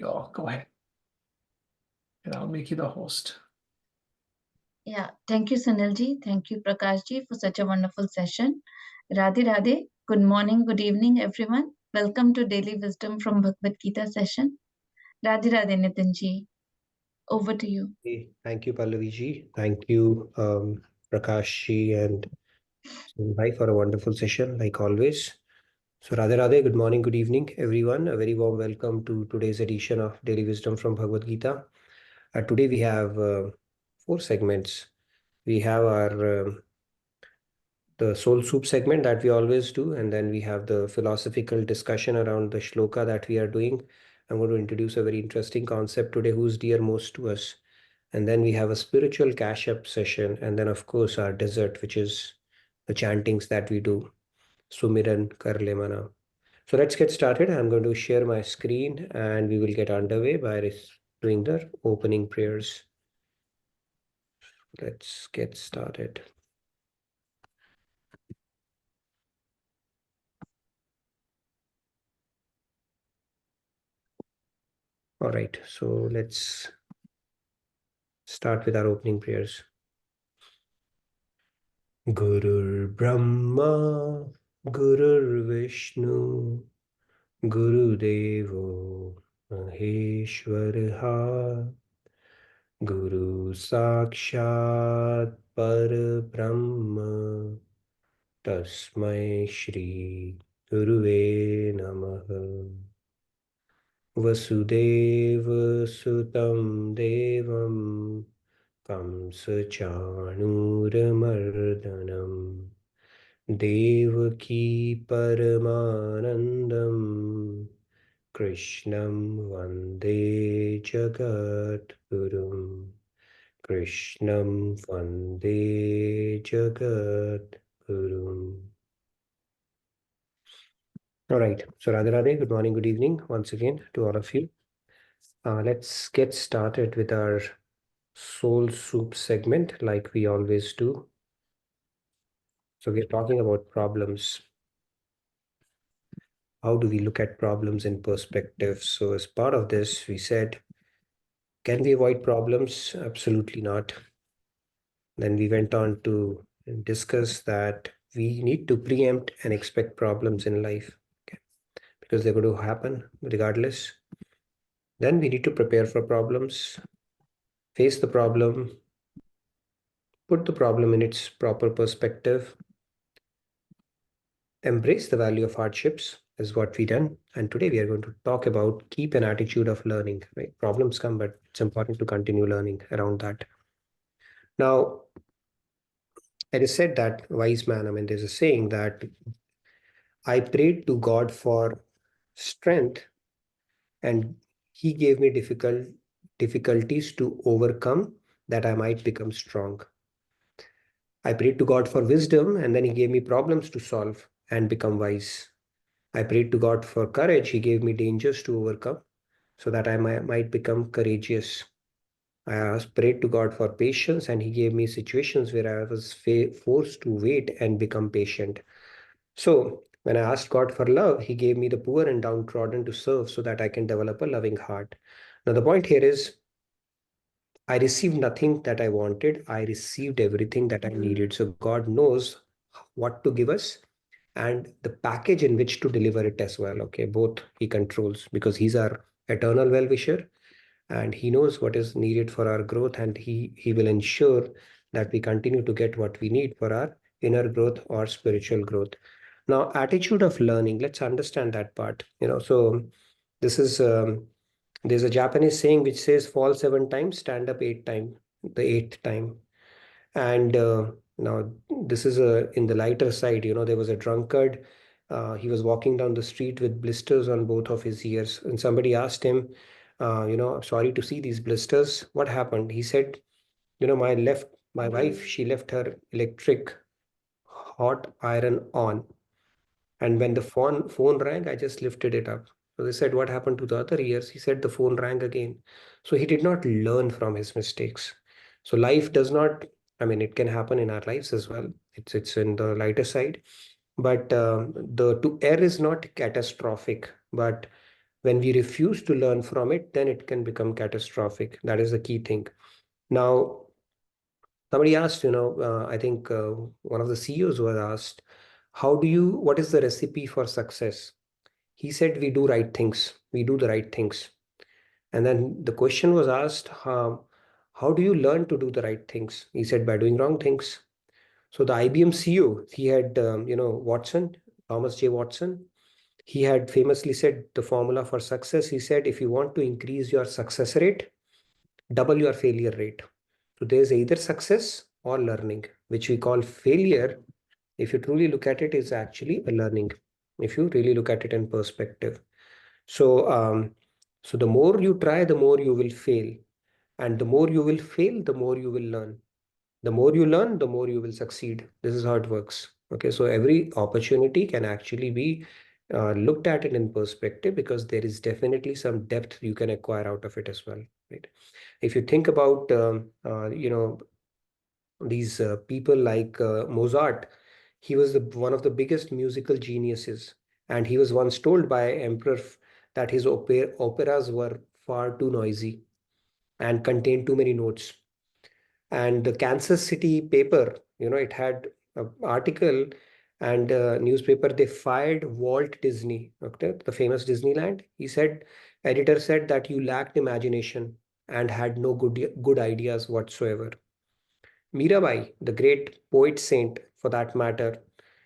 Go ahead, and I'll make you the host. Yeah, thank you, Sanilji. Thank you, Prakashji, for such a wonderful session. Radhe Radhe. Good morning, good evening, everyone. Welcome to Daily Wisdom from Bhagavad Gita session. Radhe Radhe, Nitinji. Over to you. Hey, thank you, Pallavi ji. Thank you, Prakash ji and Sunbai for a wonderful session, like always. So, Radhe Radhe, good morning, good evening, everyone. A very warm welcome to today's edition of Daily Wisdom from Bhagavad Gita. Today we have four segments. We have our the soul soup segment that we always do, and then we have the philosophical discussion around the shloka that we are doing. I'm going to introduce a very interesting concept today, who's dear most to us. And then we have a spiritual cash up session, and then of course our dessert, which is the chantings that we do. Sumiran Karle Mana. So let's get started. I'm going to share my screen and we will get underway by doing the opening prayers. Let's get started. All right, so let's start with our opening prayers. Gurur Brahma, Gurur Vishnu, Guru Devo Maheshwaraha, Guru Sakshat Parabrahma, Tasmai Shri Guruve Namaha. Vasudeva Sutam Devam Kamsachanuramardanam Devaki Paramanandam Krishnam Vande Jagat Gurum. Krishnam Vande Jagat Gurum. All right. So Radhe Radhe, good morning, good evening once again to all of you. Let's get started with our soul soup segment like we always do. So we're talking about problems. How do we look at problems in perspective? So as part of this, we said, can we avoid problems? Absolutely not. Then we went on to discuss that we need to preempt and expect problems in life, okay, because they're going to happen regardless. Then we need to prepare for problems, face the problem, put the problem in its proper perspective, embrace the value of hardships is what we done. And today we are going to talk about keep an attitude of learning, right? Problems come, but it's important to continue learning around that. Now, it is said that wise man, I mean, there's a saying that I prayed to God for strength and he gave me difficulties to overcome that I might become strong. I prayed to God for wisdom and then he gave me problems to solve and become wise. I prayed to God for courage. He gave me dangers to overcome so that I might become courageous. I prayed to God for patience and he gave me situations where I was forced to wait and become patient. So when I asked God for love, he gave me the poor and downtrodden to serve so that I can develop a loving heart. Now the point here is I received nothing that I wanted. I received everything that I needed. So God knows what to give us and the package in which to deliver it as well. Okay, both he controls because he's our eternal well-wisher and he knows what is needed for our growth and he will ensure that we continue to get what we need for our inner growth or spiritual growth. Now, attitude of learning, let's understand that part. So this is there's a Japanese saying which says fall 7 times, stand up 8 times, the eighth time. And now this is in the lighter side. There was a drunkard. He was walking down the street with blisters on both of his ears, and somebody asked him, sorry to see these blisters. What happened? He said, my wife, she left her electric hot iron on, and when the phone rang, I just lifted it up. So they said, what happened to the other ears? He said the phone rang again. So he did not learn from his mistakes. So life does not, I mean, it can happen in our lives as well. It's in the lighter side. But the to err is not catastrophic, but When we refuse to learn from it, then it can become catastrophic. That is the key thing. Now, somebody asked, I think one of the CEOs was asked, what is the recipe for success? He said, we do right things. We do the right things. And then the question was asked, how do you learn to do the right things? He said, by doing wrong things. So the IBM CEO, he had, Watson, Thomas J. Watson, he had famously said the formula for success. He said, if you want to increase your success rate, double your failure rate. So there's either success or learning, which we call failure. If you truly look at it, is actually a learning, if you really look at it in perspective. So, so the more you try, the more you will fail. And the more you will fail, the more you will learn. The more you learn, the more you will succeed. This is how it works. Okay, so every opportunity can actually be looked at it in perspective, because there is definitely some depth you can acquire out of it as well, right? If you think about, these people like Mozart, he was one of the biggest musical geniuses, and he was once told by Emperor that his operas were far too noisy and contained too many notes. And the Kansas City paper, it had an article and a newspaper, they fired Walt Disney, okay, the famous Disneyland. He said, editor said that you lacked imagination and had no good ideas whatsoever. Mirabai, the great poet saint for that matter,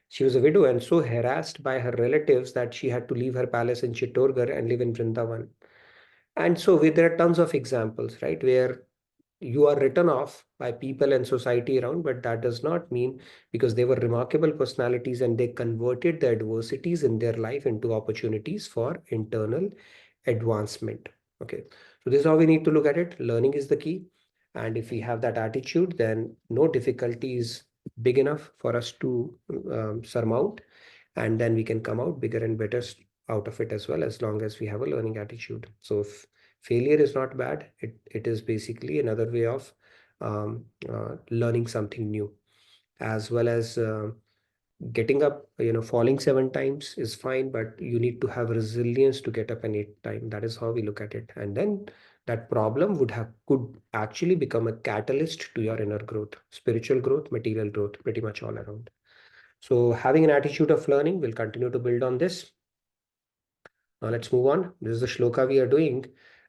she was a widow and so harassed by her relatives that she had to leave her palace in Chittorgarh and live in Vrindavan. And so there are tons of examples, right, where you are written off by people and society around, but that does not mean, because they were remarkable personalities and they converted the adversities in their life into opportunities for internal advancement. Okay, so this is how we need to look at it. Learning is the key. And if we have that attitude, then no difficulty is big enough for us to surmount. And then we can come out bigger and better out of it as well, as long as we have a learning attitude. So if failure is not bad, it is basically another way of learning something new, as well as getting up, falling 7 times is fine, but you need to have resilience to get up an 8th time. That is how we look at it. And then that problem could actually become a catalyst to your inner growth, spiritual growth, material growth, pretty much all around. So having an attitude of learning, we'll continue to build on this. Now let's move on. This is the shloka we are doing.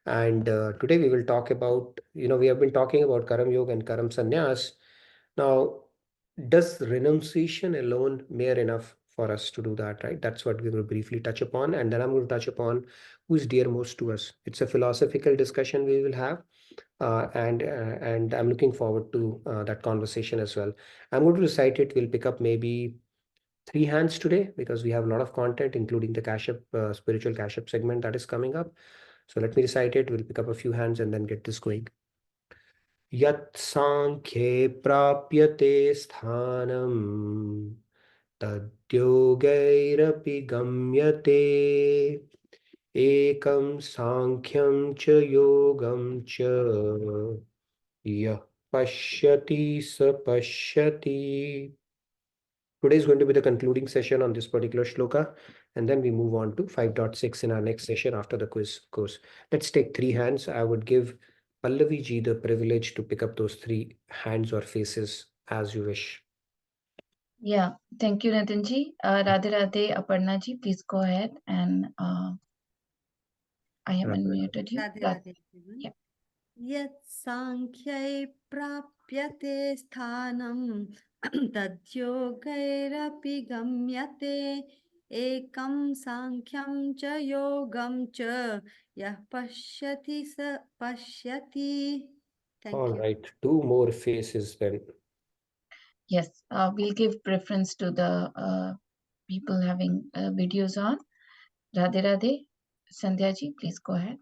And today we will talk about, we have been talking about Karam Yoga and Karam Sannyas. Now, does renunciation alone mere enough for us to do that, right? That's what we will briefly touch upon. And then I'm going to touch upon who is dear most to us. It's a philosophical discussion we will have. And I'm looking forward to that conversation as well. I'm going to recite it. We'll pick up maybe 3 hands today, because we have a lot of content, including the cash up, spiritual cash up segment that is coming up. So let me recite it. We'll pick up a few hands and then get this going. Yat sankhye prapyate sthanam tadyogairapi gamyate ekam sankhyam cha yogam cha yah pashyati sa pashyati. Today is going to be the concluding session on this particular shloka, and then we move on to 5.6 in our next session after the quiz course. Let's take 3 hands. I would give Pallavi ji the privilege to pick up those 3 hands or faces as you wish. Yeah, thank you, Nitinji. Radhe Radhe, Aparna ji, please go ahead, and I have unmuted you. Radhe Radhe, everyone. Yeah. Yat sankhya prapyate sthanam tadyogairapi gamyate ekam sankhyam cha yogam cha yah pashyati sa pashyati. Thank All you. right, 2 more faces then. Yes, we'll give preference to the people having videos on. Radhe Radhe, Sandhya ji, please go ahead.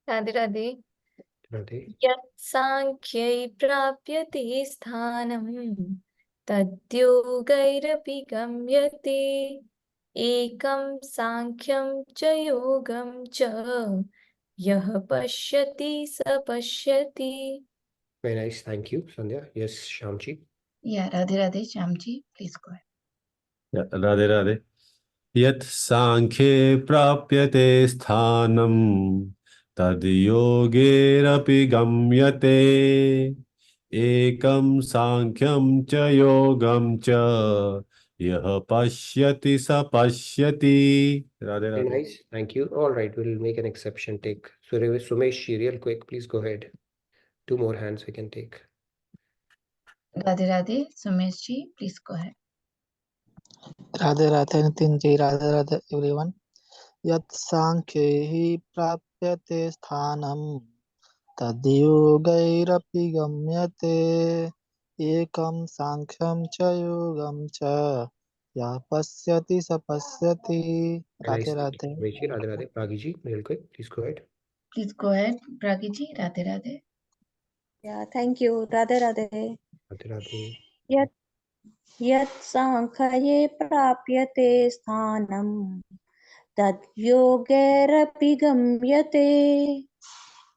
Radhe Radhe. Radhe. Yat sankhya prapyate sthanam tadyogairapi gamyate ekam sankhyam cha yogam cha yah pashyati sa pashyati. Very nice. Thank you, Sandhya. Yes, Shamji. Yeah, Radhe Radhe, Shyam ji, please go ahead. Yeah, Radhe Radhe. यत् सांख्ये प्राप्यते स्थानं तद् योगेरपि गम्यते एकं सांख्यं च योगं च यः पश्यति स पश्यति. Radhe Very Radhe. nice. Thank you. All right, we'll make an exception. Take Sumesh, real quick, please go ahead. 2 more hands we can take. Radhe Radhe, Sumesh ji, please go ahead. Radhe Radhe Nitin ji, Radhe Radhe everyone. Yat Sankhyehi Prapyate Sthanam Tadyogairapi Gamyate Ekam Sankhyam Cha Yogam Cha Ya Pasyati Sa Pasyati. Very Radhe nice. Thank you, Radhe. Sumesh ji. Radhe Radhe. Pragi ji, real quick, please go ahead. Please go ahead, Pragi ji. Radhe Radhe. Yeah, thank you. Radhe Radhe. Radhe Radhe. Yat Yat Sankhye Prapyate Sthanam Tad Yogerapi Gamyate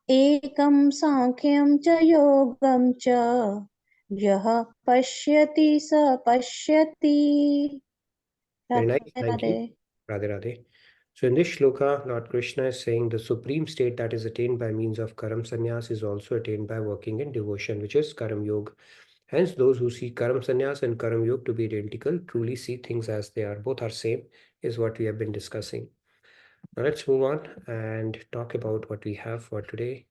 Ekam Sankhyam Cha Yogam Cha Yah Pashyati Sa Pashyati. Very Radhe nice. Thank you. Radhe. Radhe Radhe. So in this shloka, Lord Krishna is saying the supreme state that is attained by means of karam sannyas is also attained by working in devotion, which is karam yoga. Hence, those who see karam sannyas and karam yoga to be identical truly see things as they are. Both are same, is what we have been discussing. Now let's move on and talk about what we have for today.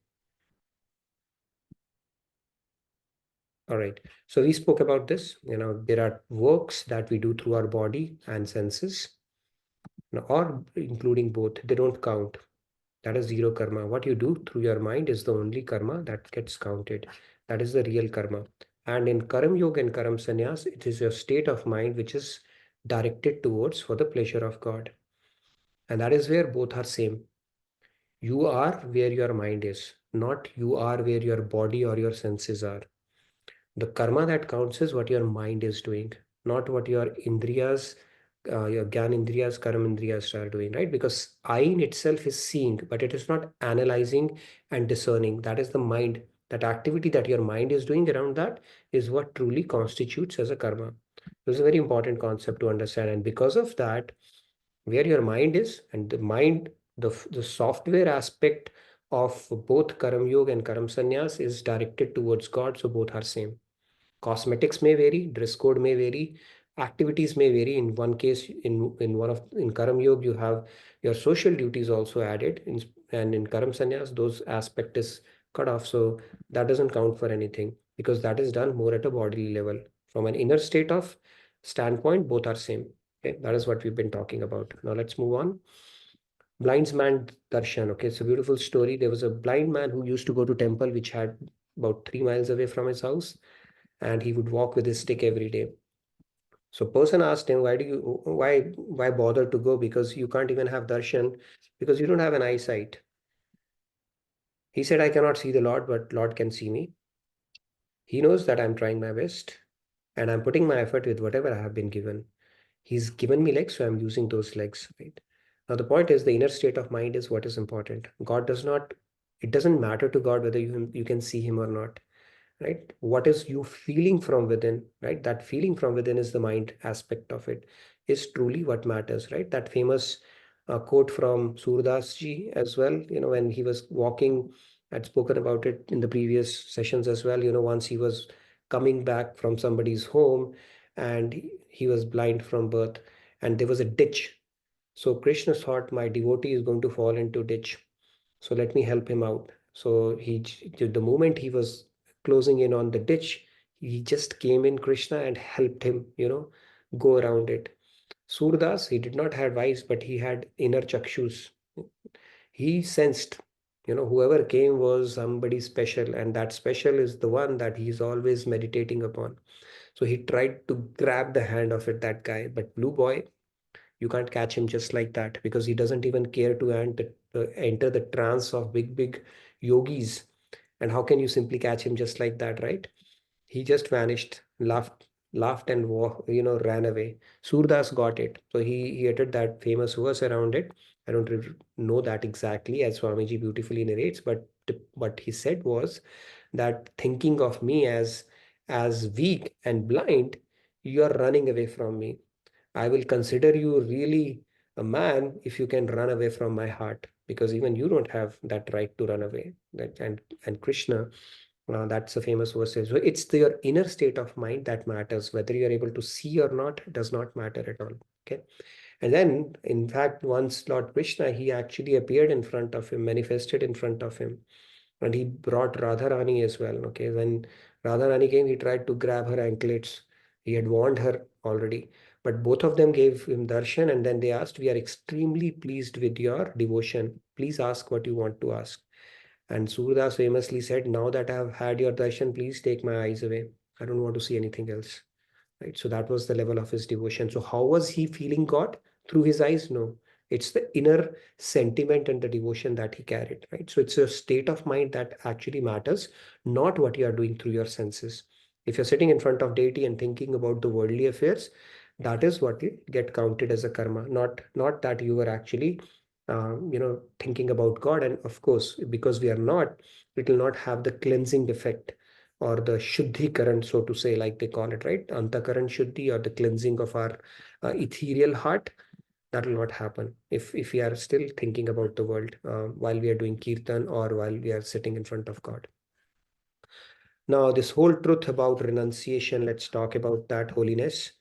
All right. So we spoke about this. There are works that we do through our body and senses, or including both. They don't count. That is zero karma. What you do through your mind is the only karma that gets counted. That is the real karma. And in Karam Yoga and Karam Sannyas, it is your state of mind which is directed towards for the pleasure of God. And that is where both are same. You are where your mind is, not you are where your body or your senses are. The karma that counts is what your mind is doing, not what your indriyas, your gyan indriyas, karam indriyas are doing, right? Because I in itself is seeing, but it is not analyzing and discerning. That is the mind. That activity that your mind is doing around that is what truly constitutes as a karma. This is a very important concept to understand. And because of that, where your mind is, and the mind, the software aspect of both Karam Yoga and Karam Sannyas is directed towards God, so both are same. Cosmetics may vary, dress code may vary, activities may vary. In one case, in Karam Yoga, you have your social duties also added, and in Karam Sannyas, those aspect is cut off. So that doesn't count for anything because that is done more at a bodily level. From an inner state of standpoint, both are same. Okay, that is what we've been talking about. Now let's move on. Blind man darshan. Okay, it's a beautiful story. There was a blind man who used to go to temple which had about 3 miles away from his house, and he would walk with his stick every day. So person asked him, why bother to go? Because you can't even have darshan because you don't have an eyesight. He said, I cannot see the Lord, but Lord can see me. He knows that I'm trying my best and I'm putting my effort with whatever I have been given. He's given me legs, so I'm using those legs, right? Now the point is the inner state of mind is what is important. It doesn't matter to God whether you can see him or not. Right? What is you feeling from within, right? That feeling from within is the mind aspect of it, is truly what matters, right? That famous quote from Surdas ji as well, when he was walking, I'd spoken about it in the previous sessions as well. Once he was coming back from somebody's home and he was blind from birth and there was a ditch. So Krishna thought, my devotee is going to fall into ditch. So let me help him out. So the moment he was closing in on the ditch, he just came in Krishna and helped him, go around it. Surdas, he did not have eyes, but he had inner chakshus. He sensed, whoever came was somebody special, and that special is the one that he's always meditating upon. So he tried to grab the hand of it, that guy. But Blue Boy, you can't catch him just like that because he doesn't even care to enter the trance of big yogis. And how can you simply catch him just like that, right? He just vanished, laughed and ran away. Surdas got it. So he uttered that famous verse around it. I don't know that exactly as Swamiji beautifully narrates, but what he said was that thinking of me as weak and blind, you are running away from me. I will consider you really a man, if you can run away from my heart, because even you don't have that right to run away. And Krishna, that's a famous verse. So it's your inner state of mind that matters. Whether you're able to see or not does not matter at all. Okay. And then, in fact, once Lord Krishna, he actually appeared in front of him, manifested in front of him, and he brought Radharani as well. Okay, when Radharani came, he tried to grab her anklets. He had warned her already, but both of them gave him darshan, and then they asked, "We are extremely pleased with your devotion. Please ask what you want to ask." And Surdas famously said, "Now that I have had your darshan, please take my eyes away. I don't want to see anything else." Right? So that was the level of his devotion. So how was he feeling God? Through his eyes? No. It's the inner sentiment and the devotion that he carried, right? So it's a state of mind that actually matters, not what you are doing through your senses. If you're sitting in front of deity and thinking about the worldly affairs, that is what will get counted as a karma, not that you were actually thinking about God. And of course, because we are not, it will not have the cleansing effect or the shuddhi current, so to say, like they call it, right? Antakaran shuddhi, or the cleansing of our ethereal heart. That will not happen if we are still thinking about the world while we are doing kirtan or while we are sitting in front of God. Now, this whole truth about renunciation, let's talk about that holiness.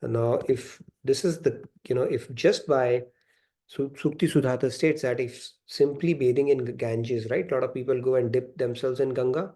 Now, if this is the, if just by Sukti Sudhata states that if simply bathing in Ganges, right? A lot of people go and dip themselves in Ganga,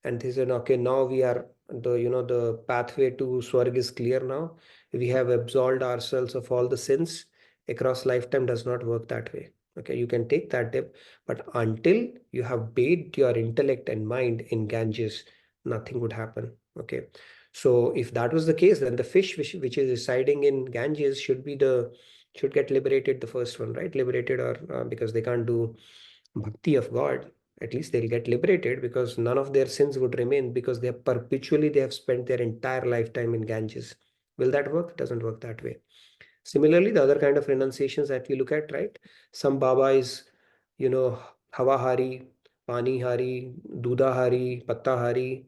and they said, okay, now we are the pathway to Swarg is clear now. We have absolved ourselves of all the sins across lifetime. Does not work that way. Okay, you can take that dip, but until you have bathed your intellect and mind in Ganges, nothing would happen. Okay, so if that was the case, then the fish which is residing in Ganges should get liberated, the first one, right? Liberated, or because they can't do bhakti of God, at least they'll get liberated, because none of their sins would remain, because they have spent their entire lifetime in Ganges. Will that work? It doesn't work that way. Similarly, the other kind of renunciations that we look at, right? Some Baba is, Hawa Hari, Pani Hari, Duda Hari, Patta Hari,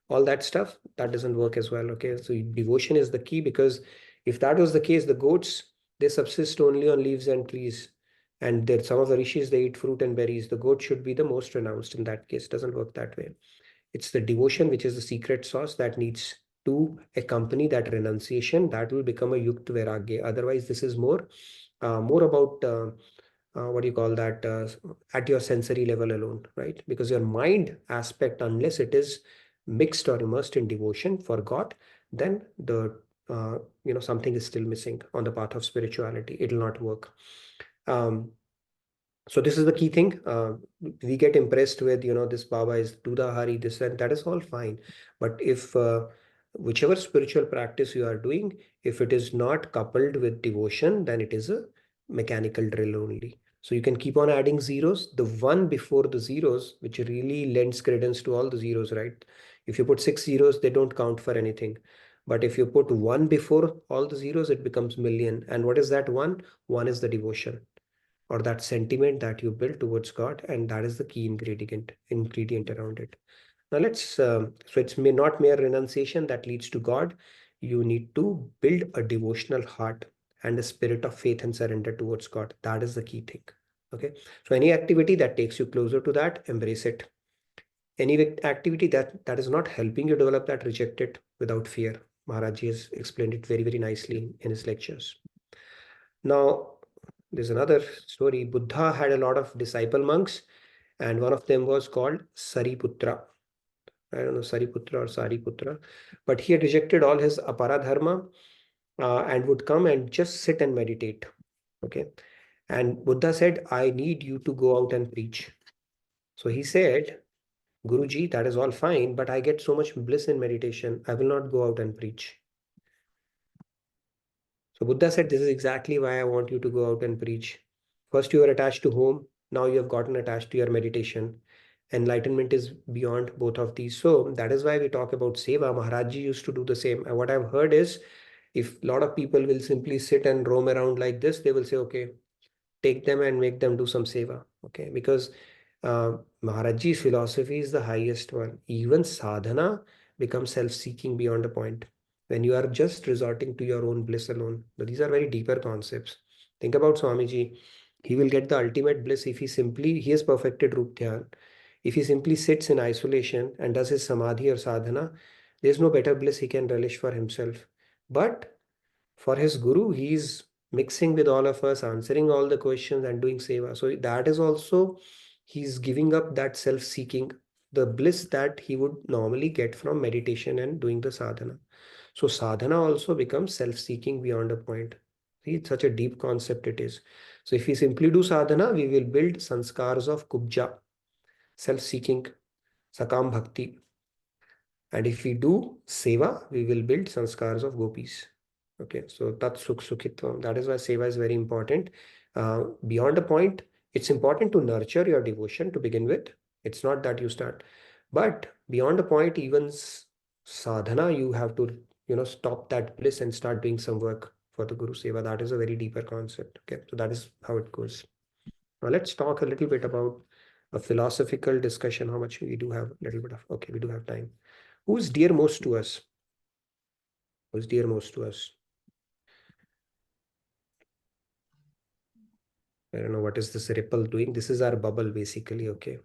all that stuff, that doesn't work as well. Okay, so devotion is the key, because if that was the case, the goats, they subsist only on leaves and trees. And there, some of the rishis, they eat fruit and berries. The goat should be the most renounced in that case. It doesn't work that way. It's the devotion which is the secret sauce that needs to accompany that renunciation. That will become a yukt vairagya. Otherwise, this is more about what do you call that, at your sensory level alone, right? Because your mind aspect, unless it is mixed or immersed in devotion for God, then the something is still missing on the path of spirituality. It will not work. So this is the key thing. We get impressed with, this Baba is Duda Hari, this and that is all fine. But if whichever spiritual practice you are doing, if it is not coupled with devotion, then it is a mechanical drill only. So you can keep on adding zeros. The one before the zeros, which really lends credence to all the zeros, right? If you put 6 zeros, they don't count for anything. But if you put 1 before all the zeros, it becomes million. And what is that one? One is the devotion, or that sentiment that you build towards God, and that is the key ingredient around it. Now let's so it's not mere renunciation that leads to God. You need to build a devotional heart and a spirit of faith and surrender towards God. That is the key thing. Okay, so any activity that takes you closer to that, embrace it. Any activity that is not helping you develop that, reject it without fear. Maharaj has explained it very, very nicely in his lectures. Now, there's another story. Buddha had a lot of disciple monks, and one of them was called Sariputra. I don't know, Sariputra or Sariputra, but he had rejected all his aparadharma and would come and just sit and meditate. Okay. And Buddha said, I need you to go out and preach. So he said, Guruji, that is all fine, but I get so much bliss in meditation. I will not go out and preach. So Buddha said, this is exactly why I want you to go out and preach. First, you were attached to home. Now you have gotten attached to your meditation. Enlightenment is beyond both of these. So that is why we talk about seva. Maharaj Ji used to do the same. And what I've heard is, if a lot of people will simply sit and roam around like this, they will say, okay, take them and make them do some seva. Okay, because Maharaj Ji's philosophy is the highest one. Even sadhana becomes self-seeking beyond a point, when you are just resorting to your own bliss alone. But these are very deeper concepts. Think about Swamiji. He will get the ultimate bliss if he has perfected Rup Dhyan. If he simply sits in isolation and does his samadhi or sadhana, there's no better bliss he can relish for himself. But for his guru, he's mixing with all of us, answering all the questions and doing seva. So that is also, he's giving up that self-seeking, the bliss that he would normally get from meditation and doing the sadhana. So sadhana also becomes self-seeking beyond a point. See, it's such a deep concept it is. So if we simply do sadhana, we will build sanskars of kubja, self-seeking, sakam bhakti. And if we do seva, we will build sanskars of gopis. Okay, so tat sukh sukhitvam. That is why seva is very important. Beyond a point, it's important to nurture your devotion to begin with. It's not that you start. But beyond a point, even sadhana, you have to, stop that bliss and start doing some work for the Guru Seva. That is a very deeper concept. Okay, so that is how it goes. Now let's talk a little bit about a philosophical discussion. How much we do have a little bit of, okay, we do have time. Who is dear most to us? Who is dear most to us? I don't know what is this ripple doing. This is our bubble basically, okay.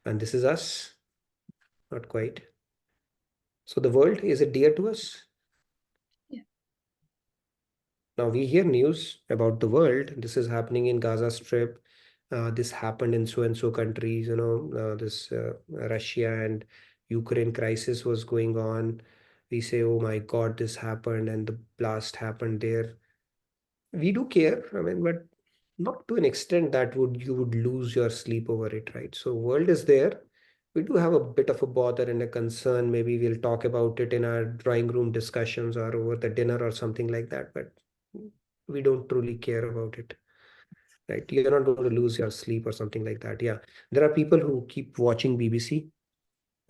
And this is us. Not quite. So the world, is it dear to us? Yeah. Now we hear news about the world. This is happening in Gaza Strip. This happened in so and so countries, this Russia and Ukraine crisis was going on. We say, oh my God, this happened and the blast happened there. We do care, I mean, but not to an extent that you would lose your sleep over it, right? So world is there. We do have a bit of a bother and a concern. Maybe we'll talk about it in our drawing room discussions or over the dinner or something like that, but we don't truly care about it, right? You're not going to lose your sleep or something like that. Yeah, there are people who keep watching BBC.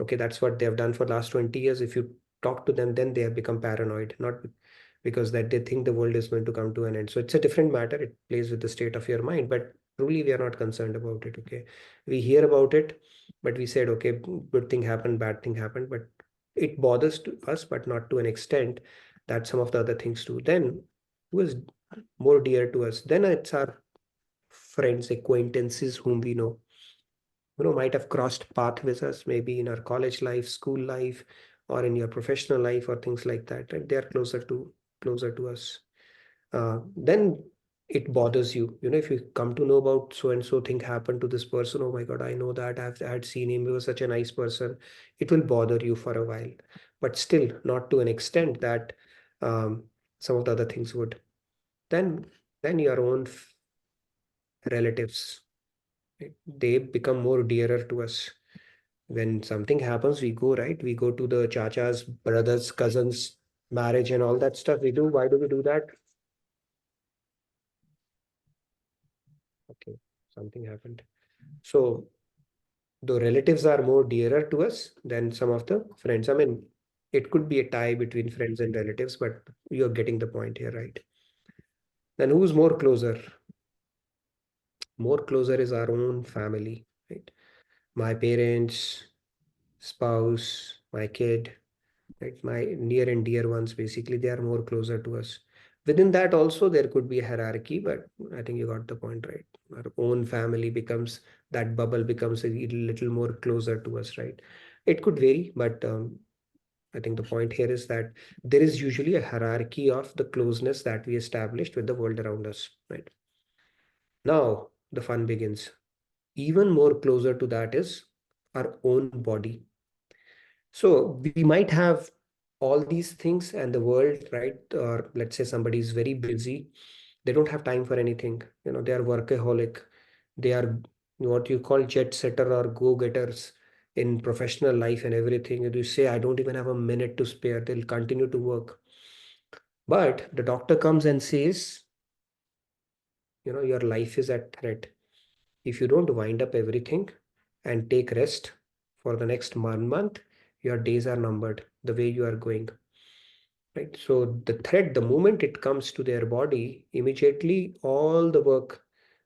Okay, that's what they have done for the last 20 years. If you talk to them, then they have become paranoid, not because that they think the world is going to come to an end. So it's a different matter. It plays with the state of your mind, but truly we are not concerned about it. Okay, we hear about it, but we said, okay, good thing happened, bad thing happened, but it bothers to us, but not to an extent that some of the other things do. Then who is more dear to us? Then it's our friends, acquaintances whom we know, might have crossed path with us, maybe in our college life, school life, or in your professional life, or things like that. Right? They are closer to us. Then it bothers you. If you come to know about so and so thing happened to this person, oh my God, I know that I had seen him. He was such a nice person. It will bother you for a while, but still not to an extent that some of the other things would. Then your own relatives, they become more dearer to us. When something happens, we go, right? We go to the chachas, brothers, cousins, marriage and all that stuff we do. Why do we do that? Okay, something happened. So the relatives are more dearer to us than some of the friends. I mean, it could be a tie between friends and relatives, but you're getting the point here, right? Then who's more closer? More closer is our own family, right? My parents, spouse, my kid, right? My near and dear ones, basically, they are more closer to us. Within that also, there could be a hierarchy, but I think you got the point, right? Our own family becomes, that bubble becomes a little more closer to us, right? It could vary, but I think the point here is that there is usually a hierarchy of the closeness that we established with the world around us, right? Now, the fun begins. Even more closer to that is our own body. So we might have all these things and the world, right? Or let's say somebody is very busy. They don't have time for anything. They are workaholic. They are what you call jet setter or go-getters in professional life and everything. And you say, I don't even have a minute to spare. They'll continue to work. But the doctor comes and says, your life is at threat. If you don't wind up everything and take rest for the next 1 month, your days are numbered the way you are going. Right? So the threat, the moment it comes to their body, immediately all the work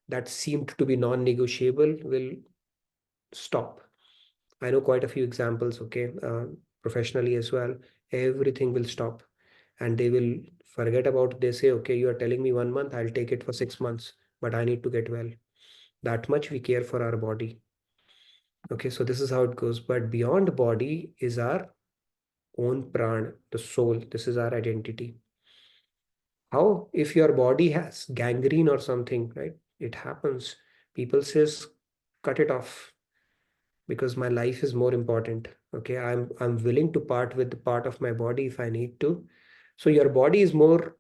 that seemed to be non-negotiable will stop. I know quite a few examples, okay, professionally as well. Everything will stop and they will Forget about, they say, okay, you are telling me 1 month, I'll take it for 6 months, but I need to get well. That much we care for our body. Okay, so this is how it goes. But beyond body is our own pran, the soul. This is our identity. How if your body has gangrene or something, right? It happens. People says, cut it off because my life is more important. Okay, I'm willing to part with the part of my body if I need to. So your body is more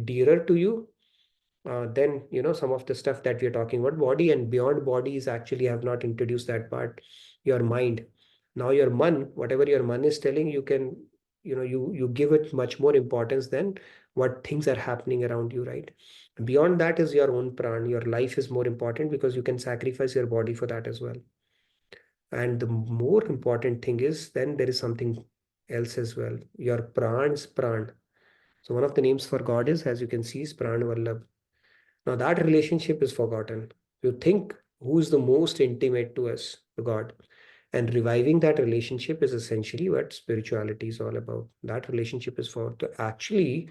dearer to you then some of the stuff that we're talking about. Body and beyond body is actually, I have not introduced that part. Your mind. Now your man, whatever your man is telling, you can you give it much more importance than what things are happening around you, right? Beyond that is your own pran. Your life is more important because you can sacrifice your body for that as well. And the more important thing is then there is something else as well. Your pran's pran. So one of the names for God is, as you can see, is Pran Vallabh. Now that relationship is forgotten. You think who's the most intimate to us, to God. And reviving that relationship is essentially what spirituality is all about. That relationship is for actually,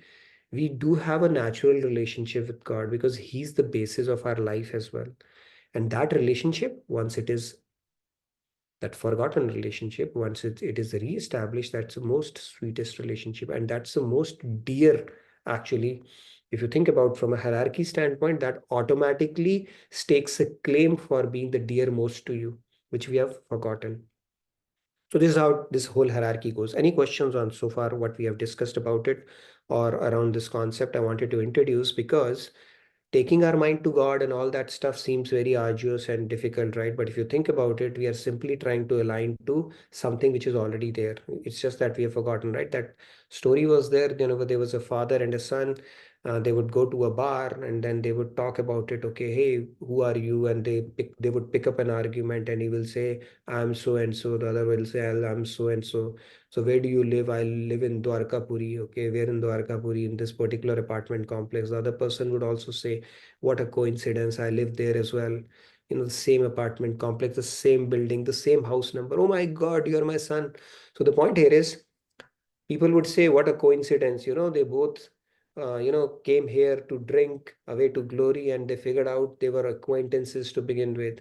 we do have a natural relationship with God because He's the basis of our life as well. And that relationship, once it is that forgotten relationship, once it is re-established, that's the most sweetest relationship. And that's the most dear, actually. If you think about from a hierarchy standpoint, that automatically stakes a claim for being the dear most to you, which we have forgotten. So this is how this whole hierarchy goes. Any questions on so far what we have discussed about it or around this concept I wanted to introduce, because taking our mind to God and all that stuff seems very arduous and difficult, right? But if you think about it, we are simply trying to align to something which is already there. It's just that we have forgotten, right? That story was there. There was a father and a son. They would go to a bar and then they would talk about it. Okay, hey, who are you? And they would pick up an argument and he will say, I'm so and so. The other will say, I'm so and so. So where do you live? I live in Dwarkapuri. Okay, where in Dwarkapuri? In this particular apartment complex. The other person would also say, what a coincidence, I live there as well. The same apartment complex, the same building, the same house number. Oh my God, you're my son. So the point here is, people would say, what a coincidence. They both, came here to drink away to glory, and they figured out they were acquaintances to begin with,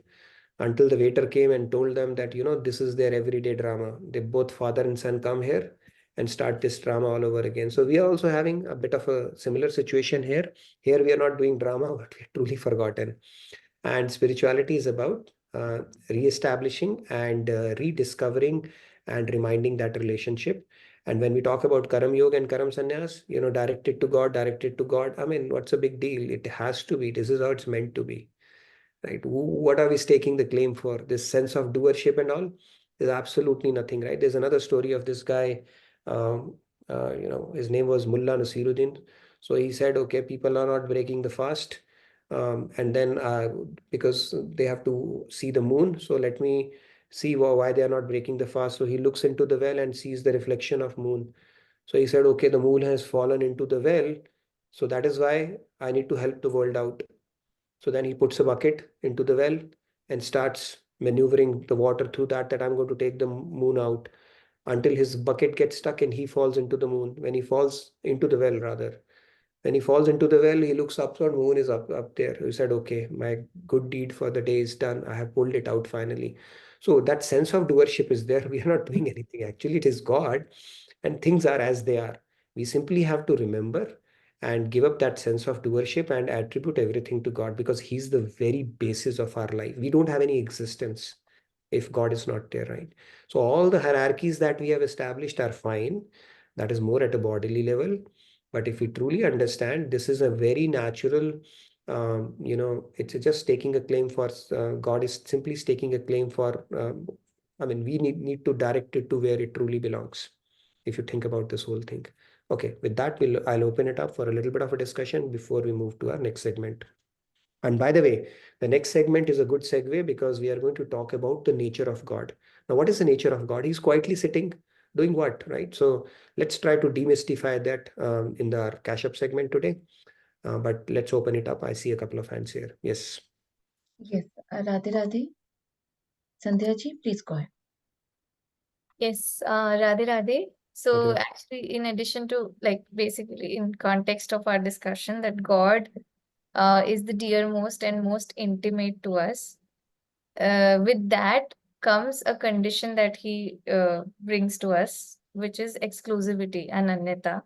until the waiter came and told them that, this is their everyday drama. They both, father and son, come here and start this drama all over again. So we are also having a bit of a similar situation here. Here we are not doing drama, but we are truly forgotten. And spirituality is about re-establishing and rediscovering and reminding that relationship. And when we talk about Karam Yoga and Karam Sannyas, directed to God, I mean, what's a big deal? It has to be. This is how it's meant to be. Right? What are we staking the claim for? This sense of doership and all? There's absolutely nothing, right? There's another story of this guy. His name was Mullah Nasiruddin. So he said, okay, people are not breaking the fast. And then because they have to see the moon, so let me see why they are not breaking the fast. So he looks into the well and sees the reflection of moon. So he said, okay, the moon has fallen into the well. So that is why I need to help the world out. So then he puts a bucket into the well and starts maneuvering the water through that I'm going to take the moon out, until his bucket gets stuck and he falls into the moon. When he falls into the well, rather. When he falls into the well, he looks up, so moon is up there. He said, okay, my good deed for the day is done. I have pulled it out finally. So that sense of doership is there. We are not doing anything. Actually, it is God, and things are as they are. We simply have to remember and give up that sense of doership and attribute everything to God, because He's the very basis of our life. We don't have any existence if God is not there, right? So all the hierarchies that we have established are fine. That is more at a bodily level. But if we truly understand, this is a very natural, it's just taking a claim for, God is simply staking a claim for, we need to direct it to where it truly belongs, if you think about this whole thing. Okay, with that, I'll open it up for a little bit of a discussion before we move to our next segment. And by the way, the next segment is a good segue, because we are going to talk about the nature of God. Now, what is the nature of God? He's quietly sitting, doing what, right? So let's try to demystify that in our cash up segment today. But let's open it up. I see a couple of hands here. Yes. Yes, Radhe Radhe. Sandhya ji, please go ahead. Yes, Radhe Radhe. So Okay. actually, in addition to, like, basically in context of our discussion, that God is the dearmost and most intimate to us. With that comes a condition that he brings to us, which is exclusivity, ananyata.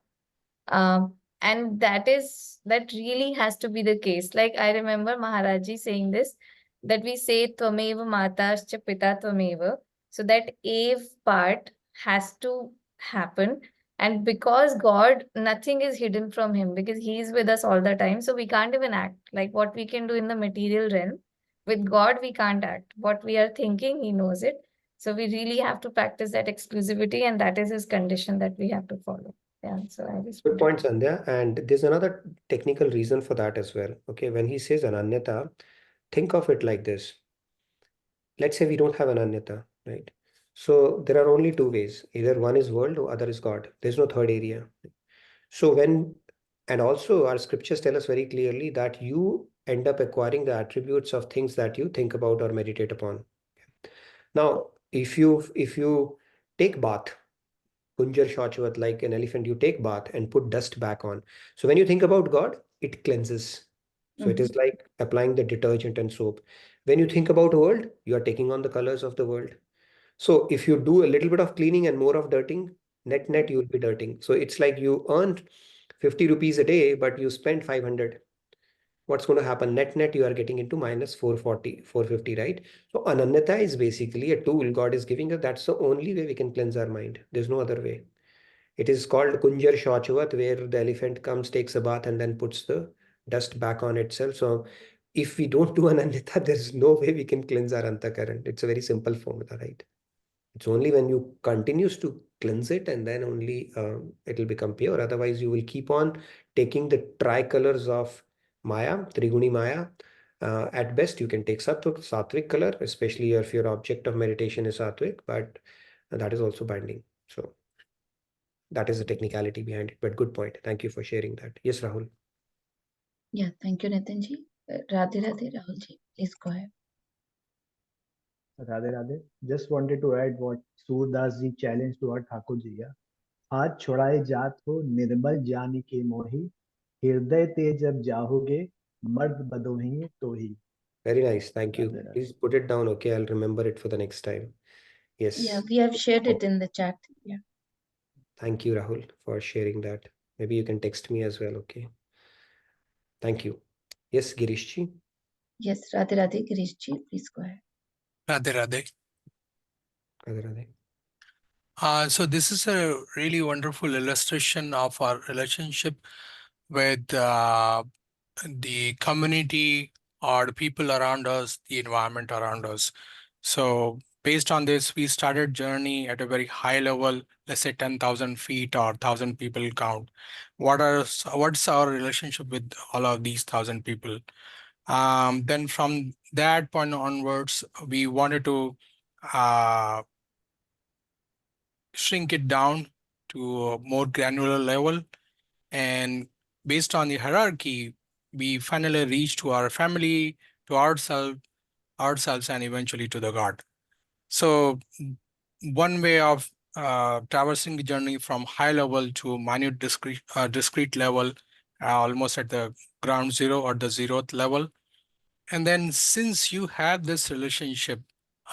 And that really has to be the case. Like, I remember Maharaji saying this, that we say Tvameva Matascha Pita Tvameva. So that Ave part has to happen. And because God, nothing is hidden from him, because he is with us all the time. So we can't even act like what we can do in the material realm. With God, we can't act. What we are thinking, he knows it. So we really have to practice that exclusivity, and that is his condition that we have to follow. Yeah, so I just Good wanted point, Sandhya. And there's another technical reason for that as well. Okay, when he says ananyata, think of it like this. Let's say we don't have ananyata, right? So there are only two ways. Either one is world or other is God. There's no third area. So and also our scriptures tell us very clearly that you end up acquiring the attributes of things that you think about or meditate upon. Now, if you take bath, Kunjar Shachwat, like an elephant, you take bath and put dust back on. So when you think about God, it cleanses. So it is like applying the detergent and soap. When you think about world, you are taking on the colors of the world. So if you do a little bit of cleaning and more of dirting, net you will be dirting. So it's like you earned 50 rupees a day, but you spend 500. What's going to happen? Net you are getting into minus 440, 450, right? So Ananyata is basically a tool God is giving us. That's the only way we can cleanse our mind. There's no other way. It is called Kunjar Shachvat, where the elephant comes, takes a bath, and then puts the dust back on itself. So if we don't do Ananyata, there's no way we can cleanse our Antakaran. It's a very simple formula, right? It's only when you continues to cleanse it and then only it'll become pure. Otherwise, you will keep on taking the tricolors of Maya, Triguni Maya. At best, you can take Sattvic color, especially if your object of meditation is Sattvic, but that is also binding. So that is the technicality behind it. But good point. Thank you for sharing that. Yes, Rahul. Yeah, thank you, Nitinji. Radhe Radhe, Rahulji, please go ahead. Radhe Radhe. Just wanted to add what Surdas ji challenged to our Thakur ji. Yeah? हाथ छुड़ाए जात हो निर्मल जानी के मोही हृदय ते जब जाहोगे मर्द बदोही तो ही. Very nice. Thank you. Radhe Radhe. Please put it down. Okay, I'll remember it for the next time. Yes. Yeah, we have shared it in the chat. Yeah. Thank you, Rahul, for sharing that. Maybe you can text me as well. Okay. Thank you. Yes, Girishji. Yes, Radhe Radhe, Girishji, please go ahead. Radhe Radhe. Radhe Radhe. So this is a really wonderful illustration of our relationship with the community or the people around us, the environment around us. So based on this, we started journey at a very high level, let's say 10,000 feet or 1,000 people count. What's our relationship with all of these 1,000 people? Then from that point onwards, we wanted to shrink it down to a more granular level. And based on the hierarchy, we finally reach to our family, to ourselves, and eventually to the God. So one way of traversing the journey from high level to minute discrete level, almost at the ground zero or the 0th level. And then since you have this relationship,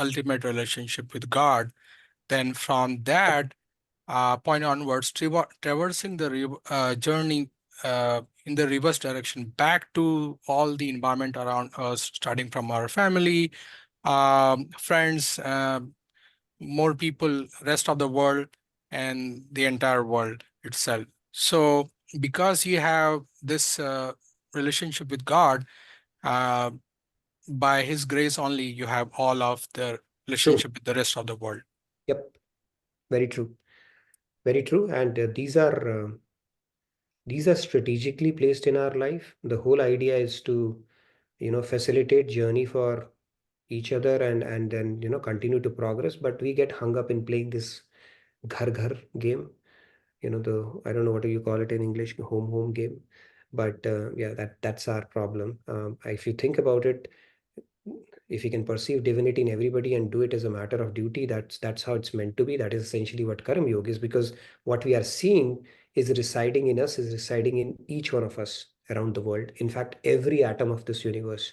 ultimate relationship with God, then from that point onwards, traversing the journey in the reverse direction back to all the environment around us, starting from our family, friends, more people, rest of the world, and the entire world itself. So because you have this relationship with God, by His grace only, you have all of the relationship with the rest of the world. Yep. Very true. Very true. And these are strategically placed in our life. The whole idea is to, facilitate journey for each other and then, continue to progress. But we get hung up in playing this ghar ghar game. I don't know what do you call it in English, home game. But yeah, that's our problem. If you think about it, if you can perceive divinity in everybody and do it as a matter of duty, that's how it's meant to be. That is essentially what Karma Yoga is, because what we are seeing is residing in us, is residing in each one of us around the world. In fact, every atom of this universe.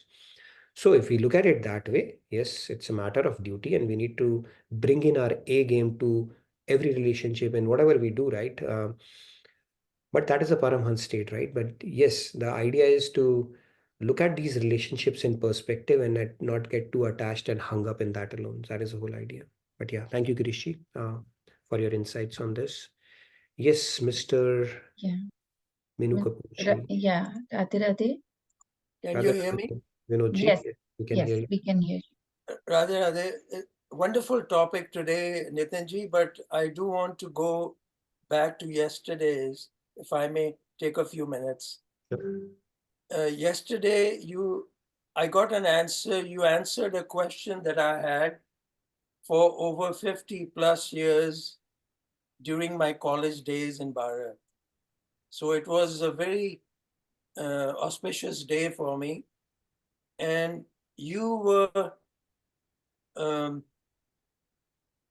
So if we look at it that way, yes, it's a matter of duty, and we need to bring in our A game to every relationship and whatever we do, right? But that is a Paramhans state, right? But yes, the idea is to look at these relationships in perspective and not get too attached and hung up in that alone. That is the whole idea. But yeah, thank you, Girishi, for your insights on this. Yes, Mr. Yeah. Minu Min- Kapoorji. Yeah, Radhe Radhe. Can you hear me? Vinodji, Yes, we can yes, hear you. we can hear you. Radhe Radhe. Wonderful topic today, Nitinji, but I do want to go back to yesterday's, if I may take a few minutes. Yesterday, I got an answer. You answered a question that I had for over 50 plus years during my college days in Bharat. So it was a very auspicious day for me. And you were,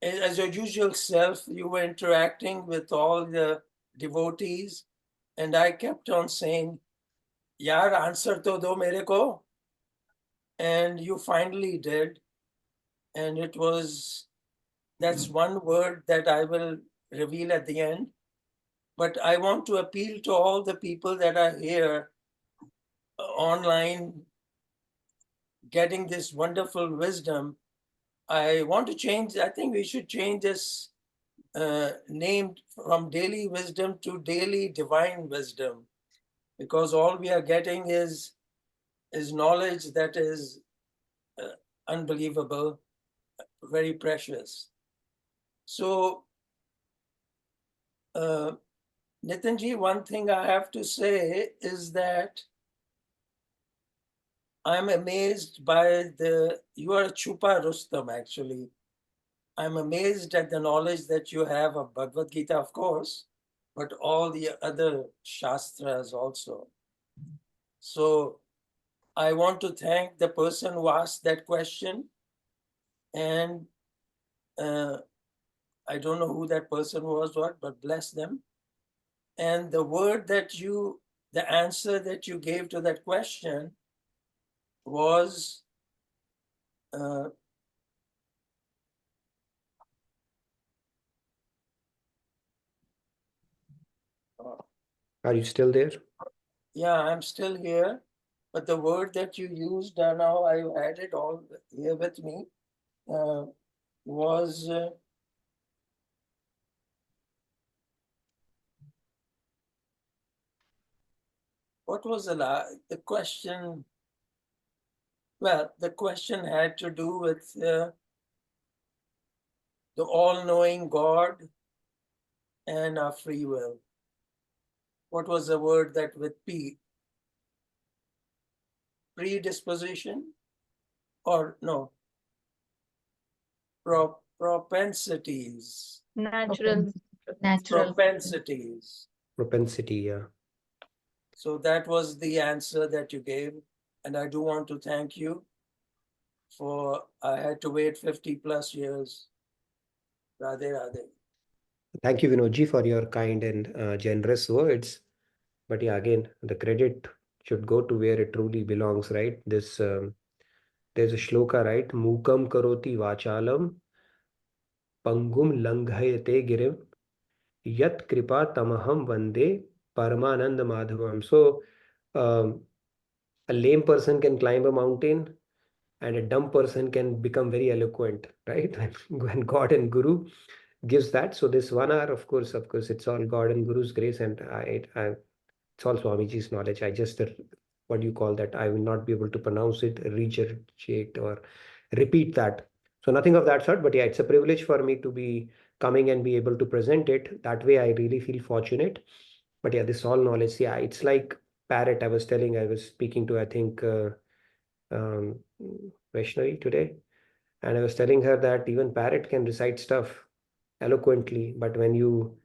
as your usual self, you were interacting with all the devotees. And I kept on saying, Yaar, answer to do mere ko. And you finally did. And that's one word that I will reveal at the end. But I want to appeal to all the people that are here online getting this wonderful wisdom. I want to change, I think we should change this name from daily wisdom to daily divine wisdom, because all we are getting is knowledge that is unbelievable, very precious. So, Nitinji, one thing I have to say is that I'm amazed by you are a Chupa Rustam, actually. I'm amazed at the knowledge that you have of Bhagavad Gita, of course, but all the other Shastras also. So I want to thank the person who asked that question. And I don't know who that person was, but bless them. And the answer that you gave to that question was Are you still there? yeah, I'm still here. But the word that you used, now I had it all here with me, was what was the question? Well, the question had to do with the all-knowing God and our free will. What was the word that with P? Predisposition? Or no? Propensities. Natural. Natural. Propensities. Propensity, yeah. So that was the answer that you gave. And I do want to thank you for, I had to wait 50 plus years. Radhe Radhe. Thank you, Vinodji, for your kind and generous words. But yeah, again, the credit should go to where it truly belongs, right? There's a shloka, right? Mukam karoti vachalam pangum langhayate girim yat kripa tamaham vande paramanand madhavam. So a lame person can climb a mountain and a dumb person can become very eloquent, right? When God and Guru gives that. So this 1 hour, of course, it's all God and Guru's grace, and it's all Swamiji's knowledge. I just, what do you call that? I will not be able to pronounce it, regurgitate or repeat that. So nothing of that sort, but yeah, it's a privilege for me to be coming and be able to present it. That way I really feel fortunate. But yeah, this all knowledge, yeah, it's like parrot. I was speaking to, I think, Vaishnavi today, and I was telling her that even parrot can recite stuff eloquently, but when you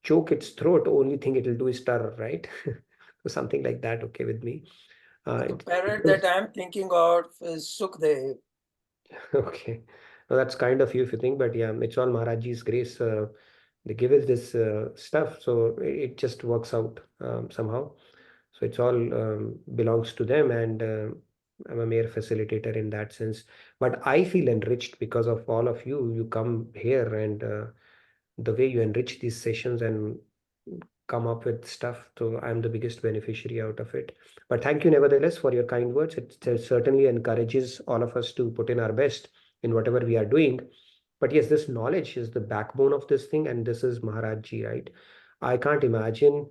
choke its throat, only thing it will do is stir, right? So something like that, okay with me. The parrot that I'm thinking of is Sukhdev. Okay. Well, that's kind of you if you think, but yeah, it's all Maharajji's grace. They give us this stuff, so it just works out somehow. So it's all belongs to them, and I'm a mere facilitator in that sense. But I feel enriched because of all of you. You come here, and the way you enrich these sessions and come up with stuff. So I'm the biggest beneficiary out of it. But thank you nevertheless for your kind words. It certainly encourages all of us to put in our best in whatever we are doing. But yes, this knowledge is the backbone of this thing, and this is Maharajji, right? I can't imagine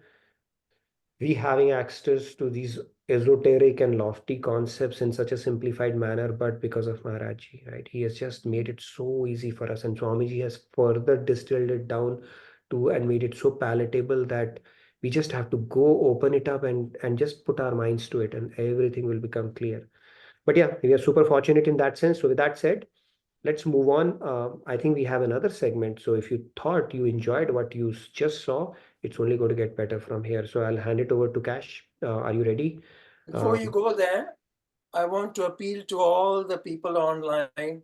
we having access to these esoteric and lofty concepts in such a simplified manner, but because of Maharajji, right? He has just made it so easy for us, and Swamiji has further distilled it down to and made it so palatable that we just have to go open it up and just put our minds to it, and everything will become clear. But yeah, we are super fortunate in that sense. So with that said, let's move on. I think we have another segment. So if you thought you enjoyed what you just saw, it's only going to get better from here. So I'll hand it over to Cash. Are you ready? Before you go there, I want to appeal to all the people online.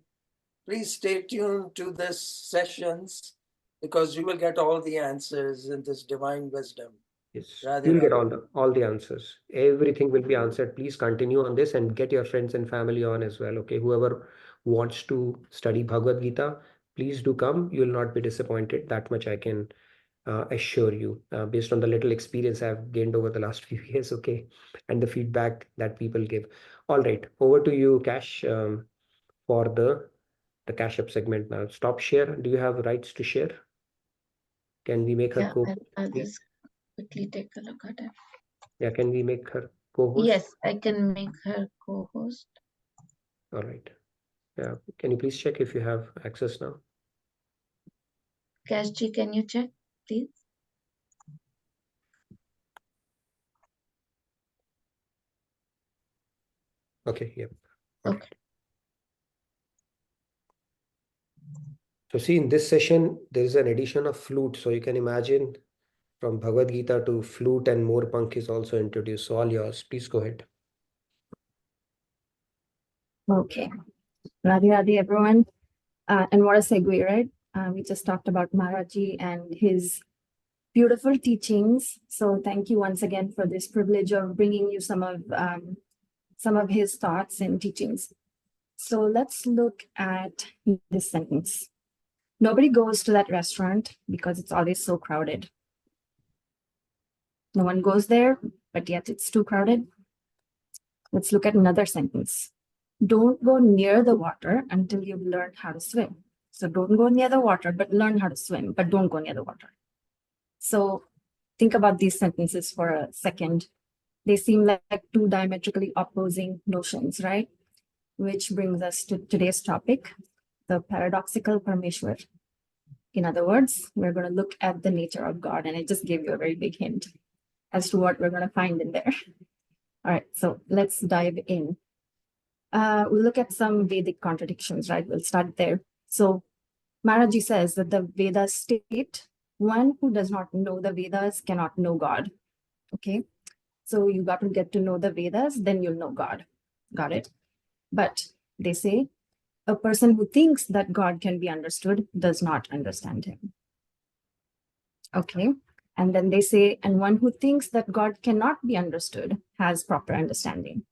Please stay tuned to this sessions because you will get all the answers in this divine wisdom. Yes, Radhe you'll get Radhe. all the answers. Everything will be answered. Please continue on this and get your friends and family on as well. Okay, whoever wants to study Bhagavad Gita, please do come. You will not be disappointed. That much I can assure you, based on the little experience I've gained over the last few years. Okay, and the feedback that people give. All right, over to you, Cash, for the Cash Up segment now. Stop share. Do you have rights to share? Can we make her Yeah, co-host, I'll please? just quickly take a look at it. Yeah, can we make her co-host? Yes, I can make her co-host. All right. Yeah. Can you please check if you have access now? Kashji, can you check, please? Okay. Yep. All Okay. right. So see, in this session, there is an addition of flute. So you can imagine from Bhagavad Gita to flute and more punk is also introduced. So all yours. Please go ahead. Okay. Radhe Radhe, everyone. And what a segue, right? We just talked about Maharaji and his beautiful teachings. So thank you once again for this privilege of bringing you some of his thoughts and teachings. So let's look at this sentence. Nobody goes to that restaurant because it's always so crowded. No one goes there, but yet it's too crowded. Let's look at another sentence. Don't go near the water until you've learned how to swim. So don't go near the water, but learn how to swim, but don't go near the water. So think about these sentences for a second. They seem like two diametrically opposing notions, right? Which brings us to today's topic, the paradoxical Parameshwar. In other words, we're going to look at the nature of God, and I just gave you a very big hint as to what we're going to find in there. All right, so let's dive in. We'll look at some Vedic contradictions, right? We'll start there. So Maharaji says that the Vedas state, one who does not know the Vedas cannot know God. Okay, so you got to get to know the Vedas, then you'll know God. Got it? But they say a person who thinks that God can be understood does not understand him. Okay, and then they say, and one who thinks that God cannot be understood has proper understanding.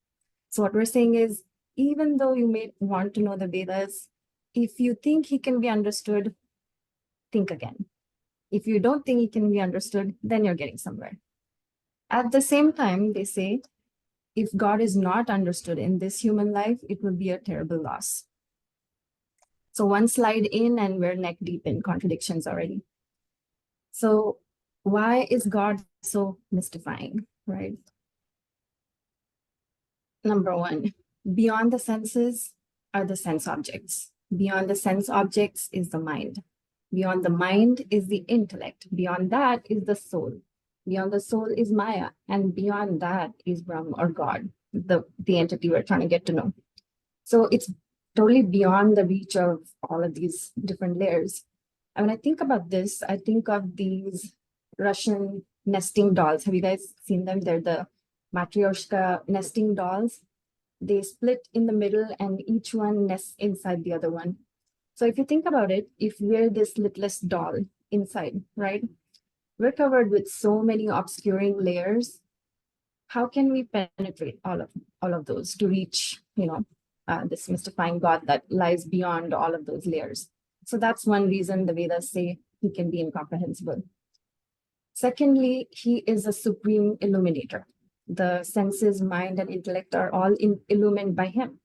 So what we're saying is, even though you may want to know the Vedas, if you think he can be understood, think again. If you don't think he can be understood, then you're getting somewhere. At the same time, they say, if God is not understood in this human life, it will be a terrible loss. So one slide in and we're neck deep in contradictions already. So why is God so mystifying, right? Number one, beyond the senses are the sense objects. Beyond the sense objects is the mind. Beyond the mind is the intellect. Beyond that is the soul. Beyond the soul is Maya. And beyond that is Brahma or God, the entity we're trying to get to know. So it's totally beyond the reach of all of these different layers. And when I think about this, I think of these Russian nesting dolls. Have you guys seen them? They're the Matryoshka nesting dolls. They split in the middle and each one nests inside the other one. So if you think about it, if we're this littlest doll inside, right? We're covered with so many obscuring layers. How can we penetrate all of those to reach, this mystifying God that lies beyond all of those layers? So that's one reason the Vedas say he can be incomprehensible. Secondly, he is a supreme illuminator. The senses, mind, and intellect are all illumined by him.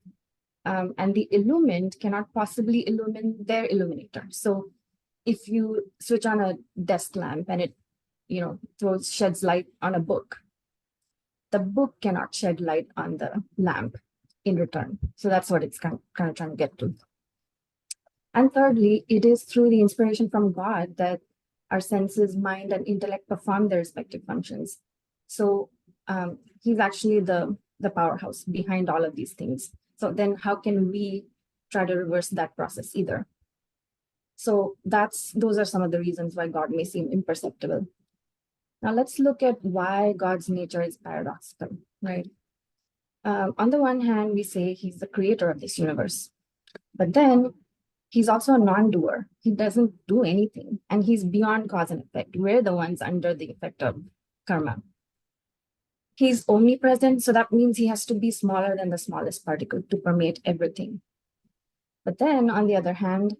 And the illumined cannot possibly illumine their illuminator. So if you switch on a desk lamp and it, sheds light on a book, the book cannot shed light on the lamp in return. So that's what it's kind of trying to get to. And thirdly, it is through the inspiration from God that our senses, mind, and intellect perform their respective functions. So he's actually the powerhouse behind all of these things. So then how can we try to reverse that process either? So those are some of the reasons why God may seem imperceptible. Now let's look at why God's nature is paradoxical, right? On the one hand, we say he's the creator of this universe, but then he's also a non-doer. He doesn't do anything, and he's beyond cause and effect. We're the ones under the effect of karma. He's omnipresent, so that means he has to be smaller than the smallest particle to permeate everything. But then, on the other hand,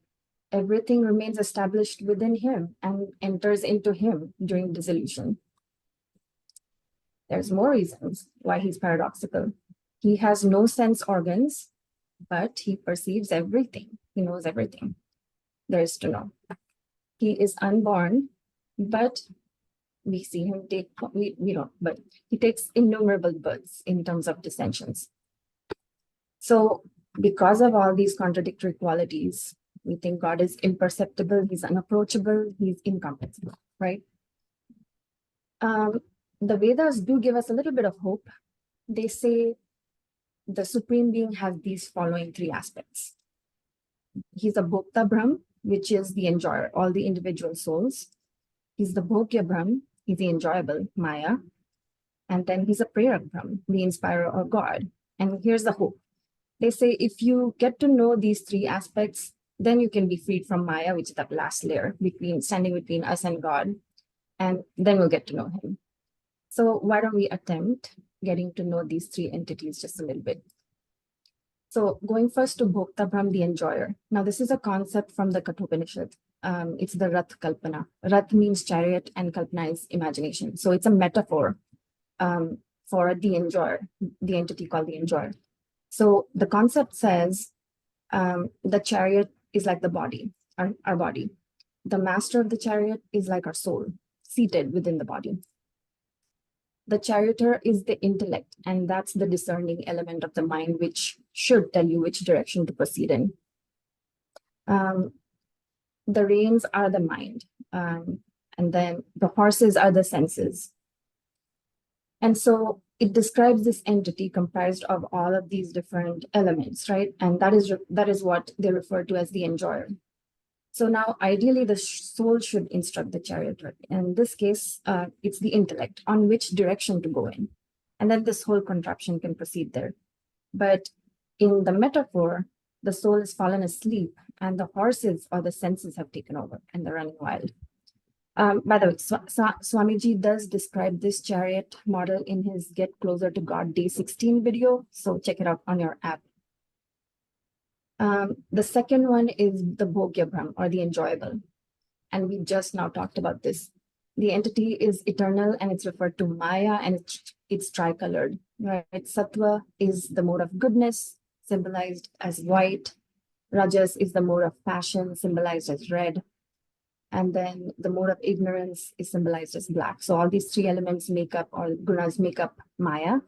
everything remains established within him and enters into him during dissolution. There's more reasons why he's paradoxical. He has no sense organs, but he perceives everything. He knows everything there is to know. He is unborn, but we see him but he takes innumerable births in terms of dissensions. So because of all these contradictory qualities, we think God is imperceptible, he's unapproachable, he's incomprehensible, right? The Vedas do give us a little bit of hope. They say the Supreme Being has these following three aspects. He's a Bhokta Brahm, which is the enjoyer, all the individual souls. He's the Bhogya Brahm, he's the enjoyable, Maya. And then he's a Prerak Brahm, the inspirer or God. And here's the hope. They say if you get to know these three aspects, then you can be freed from Maya, which is that last layer standing between us and God. And then we'll get to know him. So why don't we attempt getting to know these three entities just a little bit? So going first to Bhokta Brahm, the enjoyer. Now this is a concept from the Kathopanishad. It's the Rath Kalpana. Rath means chariot and Kalpana is imagination. So it's a metaphor for the enjoyer, the entity called the enjoyer. So the concept says the chariot is like the body, our body. The master of the chariot is like our soul, seated within the body. The charioteer is the intellect, and that's the discerning element of the mind, which should tell you which direction to proceed in. The reins are the mind, and then the horses are the senses. And so it describes this entity comprised of all of these different elements, right? And that is what they refer to as the enjoyer. So now, ideally, the soul should instruct the charioteer. In this case, it's the intellect on which direction to go in. And then this whole contraption can proceed there. But in the metaphor, the soul has fallen asleep and the horses or the senses have taken over and they're running wild. By the way, Swamiji does describe this chariot model in his Get Closer to God Day 16 video. So check it out on your app. The second one is the Bhogya Brahm, or the enjoyable. And we just now talked about this. The entity is eternal and it's referred to Maya, and it's tricolored, right? Sattva is the mode of goodness, symbolized as white. Rajas is the mode of passion, symbolized as red. And then the mode of ignorance is symbolized as black. So all these three elements make up, or gunas make up Maya.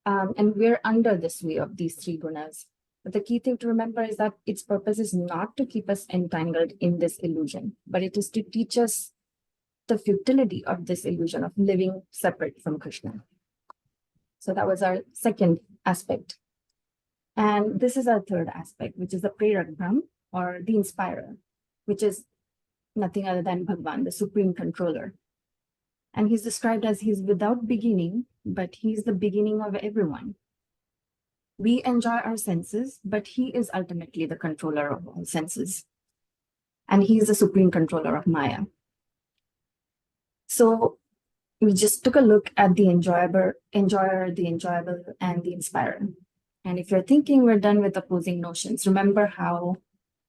And we're under this way of these three gunas. But the key thing to remember is that its purpose is not to keep us entangled in this illusion, but it is to teach us the futility of this illusion of living separate from Krishna. So that was our second aspect. And this is our third aspect, which is the Prerak Brahm, or the inspirer, which is nothing other than Bhagwan, the supreme controller. And he's described as he's without beginning, but he's the beginning of everyone. We enjoy our senses, but he is ultimately the controller of all senses. And he is the supreme controller of Maya. So we just took a look at the enjoyer, the enjoyable, and the inspirer. And if you're thinking we're done with opposing notions, remember how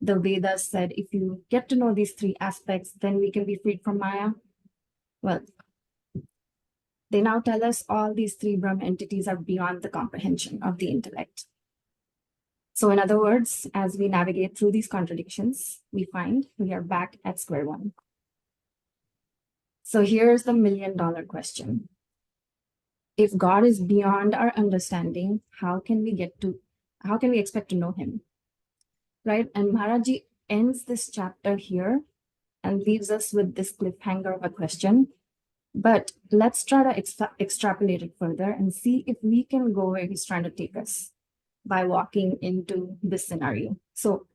the Vedas said, if you get to know these three aspects, then we can be freed from Maya. Well, they now tell us all these three Brahma entities are beyond the comprehension of the intellect. So in other words, as we navigate through these contradictions, we find we are back at square one. So here's the $1 million question. If God is beyond our understanding, how can we expect to know him? Right? And Maharaji ends this chapter here and leaves us with this cliffhanger of a question. But let's try to extrapolate it further and see if we can go where he's trying to take us by walking into this scenario. So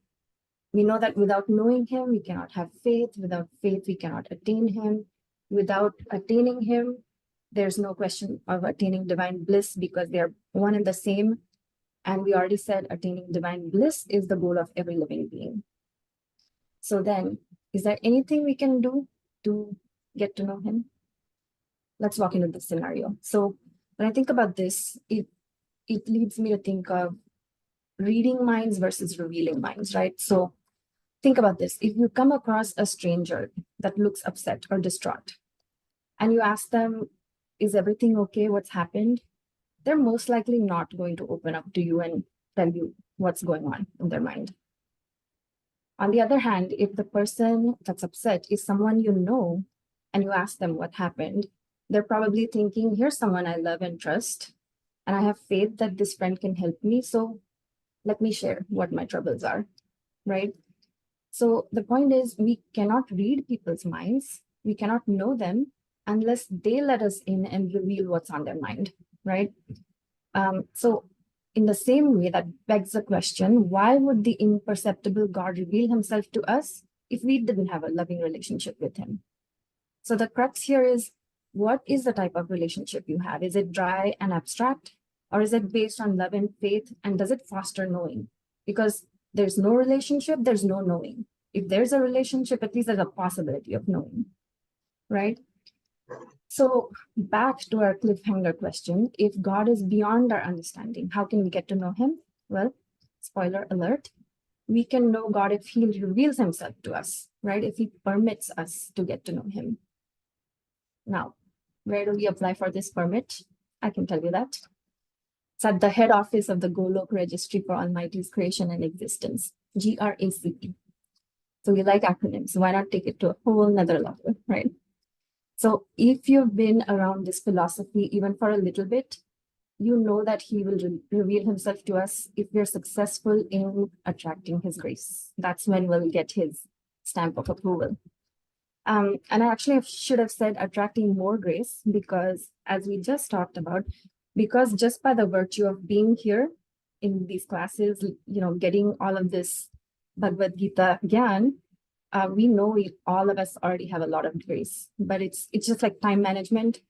we know that without knowing him, we cannot have faith. Without faith, we cannot attain him. Without attaining him, there's no question of attaining divine bliss because they're one and the same. And we already said attaining divine bliss is the goal of every living being. So then, is there anything we can do to get to know him? Let's walk into this scenario. So when I think about this, it leads me to think of reading minds versus revealing minds, right? So think about this. If you come across a stranger that looks upset or distraught, and you ask them, is everything okay? What's happened? They're most likely not going to open up to you and tell you what's going on in their mind. On the other hand, if the person that's upset is someone you know, and you ask them what happened, they're probably thinking, here's someone I love and trust, and I have faith that this friend can help me, so let me share what my troubles are, right? So the point is, we cannot read people's minds, we cannot know them unless they let us in and reveal what's on their mind, right? So in the same way, that begs the question, why would the imperceptible God reveal himself to us if we didn't have a loving relationship with him? So the crux here is, what is the type of relationship you have? Is it dry and abstract? Or is it based on love and faith? And does it foster knowing? Because there's no relationship, there's no knowing. If there's a relationship, at least there's a possibility of knowing, right? So back to our cliffhanger question, if God is beyond our understanding, how can we get to know him? Well, spoiler alert, we can know God if he reveals himself to us, right? If he permits us to get to know him. Now, where do we apply for this permit? I can tell you that. It's at the head office of the Golok Registry for Almighty's Creation and Existence, GRACP. So we like acronyms, why not take it to a whole nother level, right? So if you've been around this philosophy even for a little bit, you know that he will reveal himself to us if we're successful in attracting his grace. That's when we'll get his stamp of approval. And I actually should have said attracting more grace, because as we just talked about, because just by the virtue of being here in these classes, getting all of this Bhagavad Gita Gyan, we know all of us already have a lot of grace, but it's just like time management.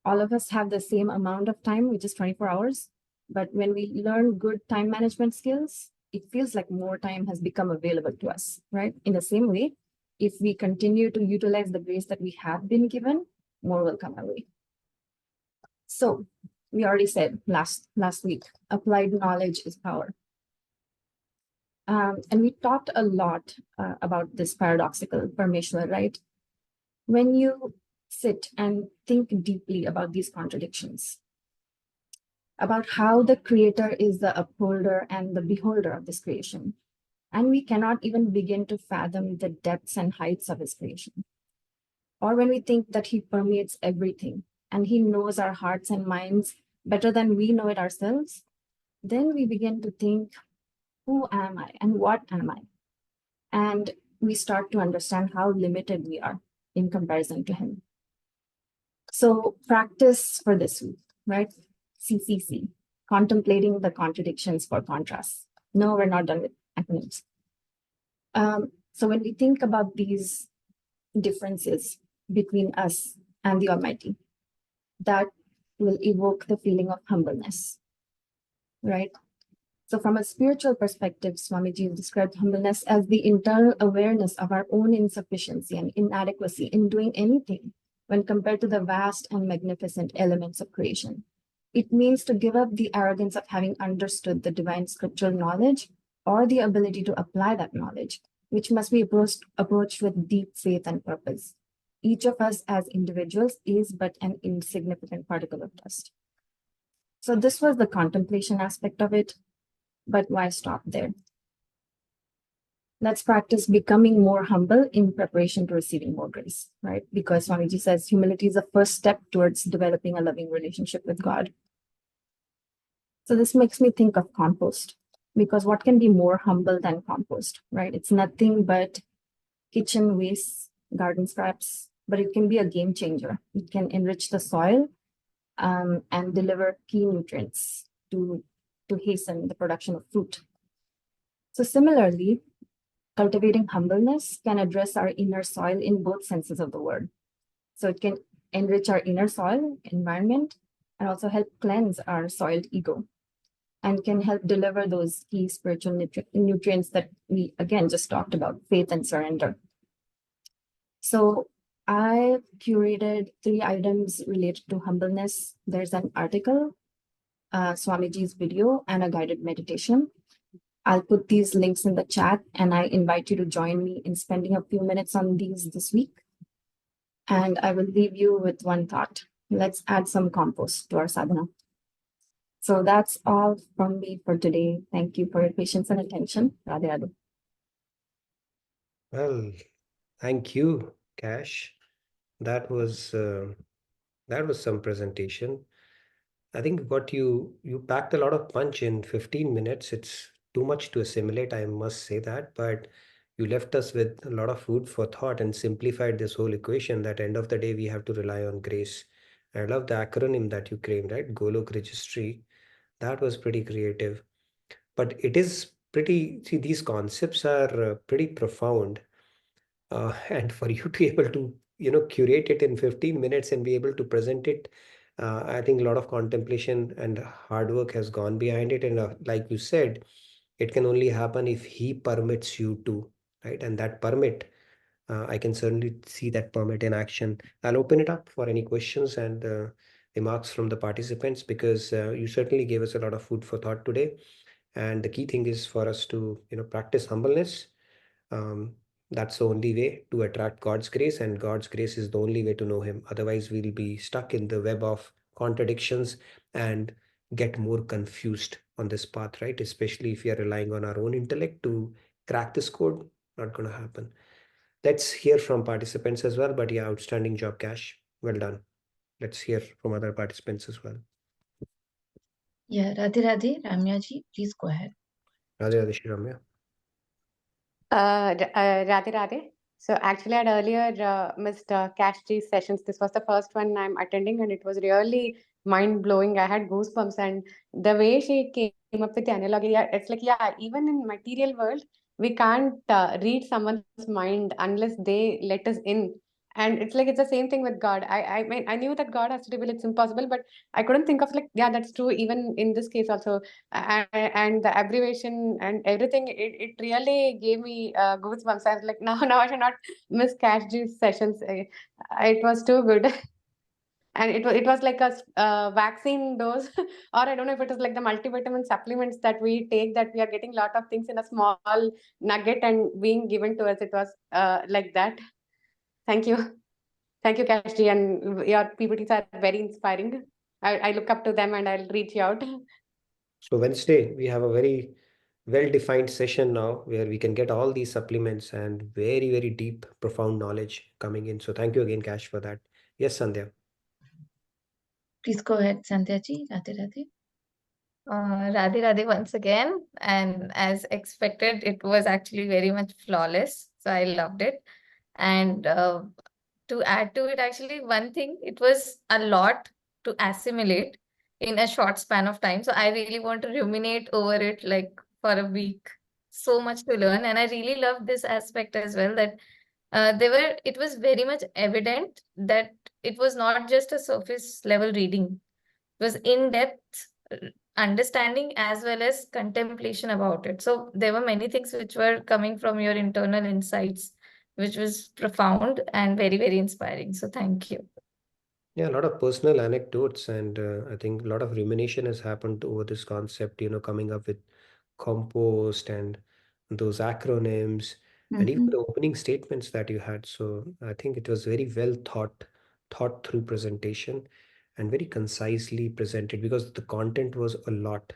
All of us have the same amount of time, which is 24 hours. But when we learn good time management skills, it feels like more time has become available to us, right? In the same way, if we continue to utilize the grace that we have been given, more will come our way. So we already said last week, applied knowledge is power. And we talked a lot about this paradoxical Parmeshwar, right? When you sit and think deeply about these contradictions, about how the creator is the upholder and the beholder of this creation, and we cannot even begin to fathom the depths and heights of his creation. Or when we think that he permeates everything and he knows our hearts and minds better than we know it ourselves, then we begin to think, who am I and what am I? And we start to understand how limited we are in comparison to him. So practice for this week, right? CCC, contemplating the contradictions for contrasts. No, we're not done with acronyms. So when we think about these differences between us and the Almighty, that will evoke the feeling of humbleness, right? So from a spiritual perspective, Swamiji described humbleness as the internal awareness of our own insufficiency and inadequacy in doing anything when compared to the vast and magnificent elements of creation. It means to give up the arrogance of having understood the divine scriptural knowledge or the ability to apply that knowledge, which must be approached with deep faith and purpose. Each of us as individuals is but an insignificant particle of dust. So this was the contemplation aspect of it, but why stop there? Let's practice becoming more humble in preparation to receiving more grace, right? Because Swamiji says humility is the first step towards developing a loving relationship with God. So this makes me think of compost, because what can be more humble than compost, right? It's nothing but kitchen waste, garden scraps, but it can be a game changer. It can enrich the soil and deliver key nutrients to hasten the production of fruit. So similarly, cultivating humbleness can address our inner soil in both senses of the word. So it can enrich our inner soil environment and also help cleanse our soiled ego, and can help deliver those key spiritual nutrients that we, again, just talked about, faith and surrender. So I curated 3 items related to humbleness. There's an article, Swamiji's video, and a guided meditation. I'll put these links in the chat, and I invite you to join me in spending a few minutes on these this week. And I will leave you with one thought. Let's add some compost to our sadhana. So that's all from me for today. Thank you for your patience and attention. Radhe Radhe. Well, thank you, Cash. That was some presentation. I think what you packed a lot of punch in 15 minutes. It's too much to assimilate, I must say that, but you left us with a lot of food for thought and simplified this whole equation that end of the day we have to rely on grace. I love the acronym that you claimed, right? Golok Registry. That was pretty creative. But it is pretty, see, these concepts are pretty profound. And for you to be able to, curate it in 15 minutes and be able to present it, I think a lot of contemplation and hard work has gone behind it. And like you said, it can only happen if he permits you to, right? And that permit, I can certainly see that permit in action. I'll open it up for any questions and remarks from the participants, because you certainly gave us a lot of food for thought today. And the key thing is for us to, practice humbleness. That's the only way to attract God's grace, and God's grace is the only way to know Him. Otherwise, we'll be stuck in the web of contradictions and get more confused on this path, right? Especially if we are relying on our own intellect to crack this code, not going to happen. Let's hear from participants as well. But yeah, outstanding job, Cash. Well done. Let's hear from other participants as well. Yeah, Radhe Radhe, Ramya ji, please go ahead. Radhe Radhe, Shri Ramya. Radhe Radhe. So actually, I'd earlier missed Cashji's sessions. This was the first one I'm attending, and it was really mind-blowing. I had goosebumps, and the way she came up with the analogy, yeah, it's like, yeah, even in material world, we can't read someone's mind unless they let us in. And it's like, it's the same thing with God. I mean, I knew that God has to reveal it's impossible, but I couldn't think of, like, yeah, that's true even in this case also. And the abbreviation and everything, it really gave me goosebumps. I was like, now I should not miss Cashji's sessions. It was too good. And it was like a vaccine dose, or I don't know if it was like the multivitamin supplements that we take, that we are getting a lot of things in a small nugget and being given to us. It was like that. Thank you. Thank you, Cashji, and your PPTs are very inspiring. I look up to them, and I'll reach you out. So Wednesday, we have a very well-defined session now where we can get all these supplements and very, very deep, profound knowledge coming in. So thank you again, Cash, for that. Yes, Sandhya. Please go ahead, Sandhya ji. Radhe Radhe. Radhe Radhe once again. And as expected, it was actually very much flawless. So I loved it. And to add to it, actually, one thing, it was a lot to assimilate in a short span of time. So I really want to ruminate over it like for a week. So much to learn. And I really love this aspect as well, that it was very much evident that it was not just a surface level reading. It was in depth understanding as well as contemplation about it. So there were many things which were coming from your internal insights, which was profound and very, very inspiring. So thank you. Yeah, a lot of personal anecdotes, and I think a lot of rumination has happened over this concept, coming up with compost and those acronyms and even the opening statements that you had. So I think it was very well thought through presentation and very concisely presented, because the content was a lot.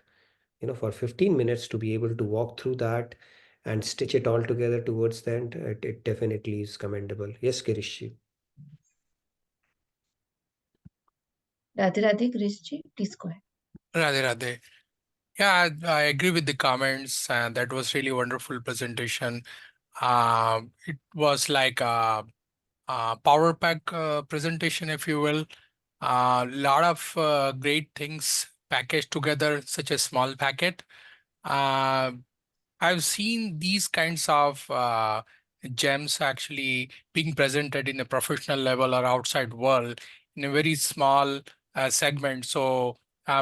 For 15 minutes to be able to walk through that and stitch it all together towards the end, it definitely is commendable. Yes, Kirishji. Radhe Radhe, Grishji, please go ahead. Radhe Radhe. Yeah, I agree with the comments. That was really wonderful presentation. It was like a power pack presentation, if you will. A lot of great things packaged together, such a small packet. Uh, I've seen these kinds of gems actually being presented in a professional level or outside world in a very small segment. So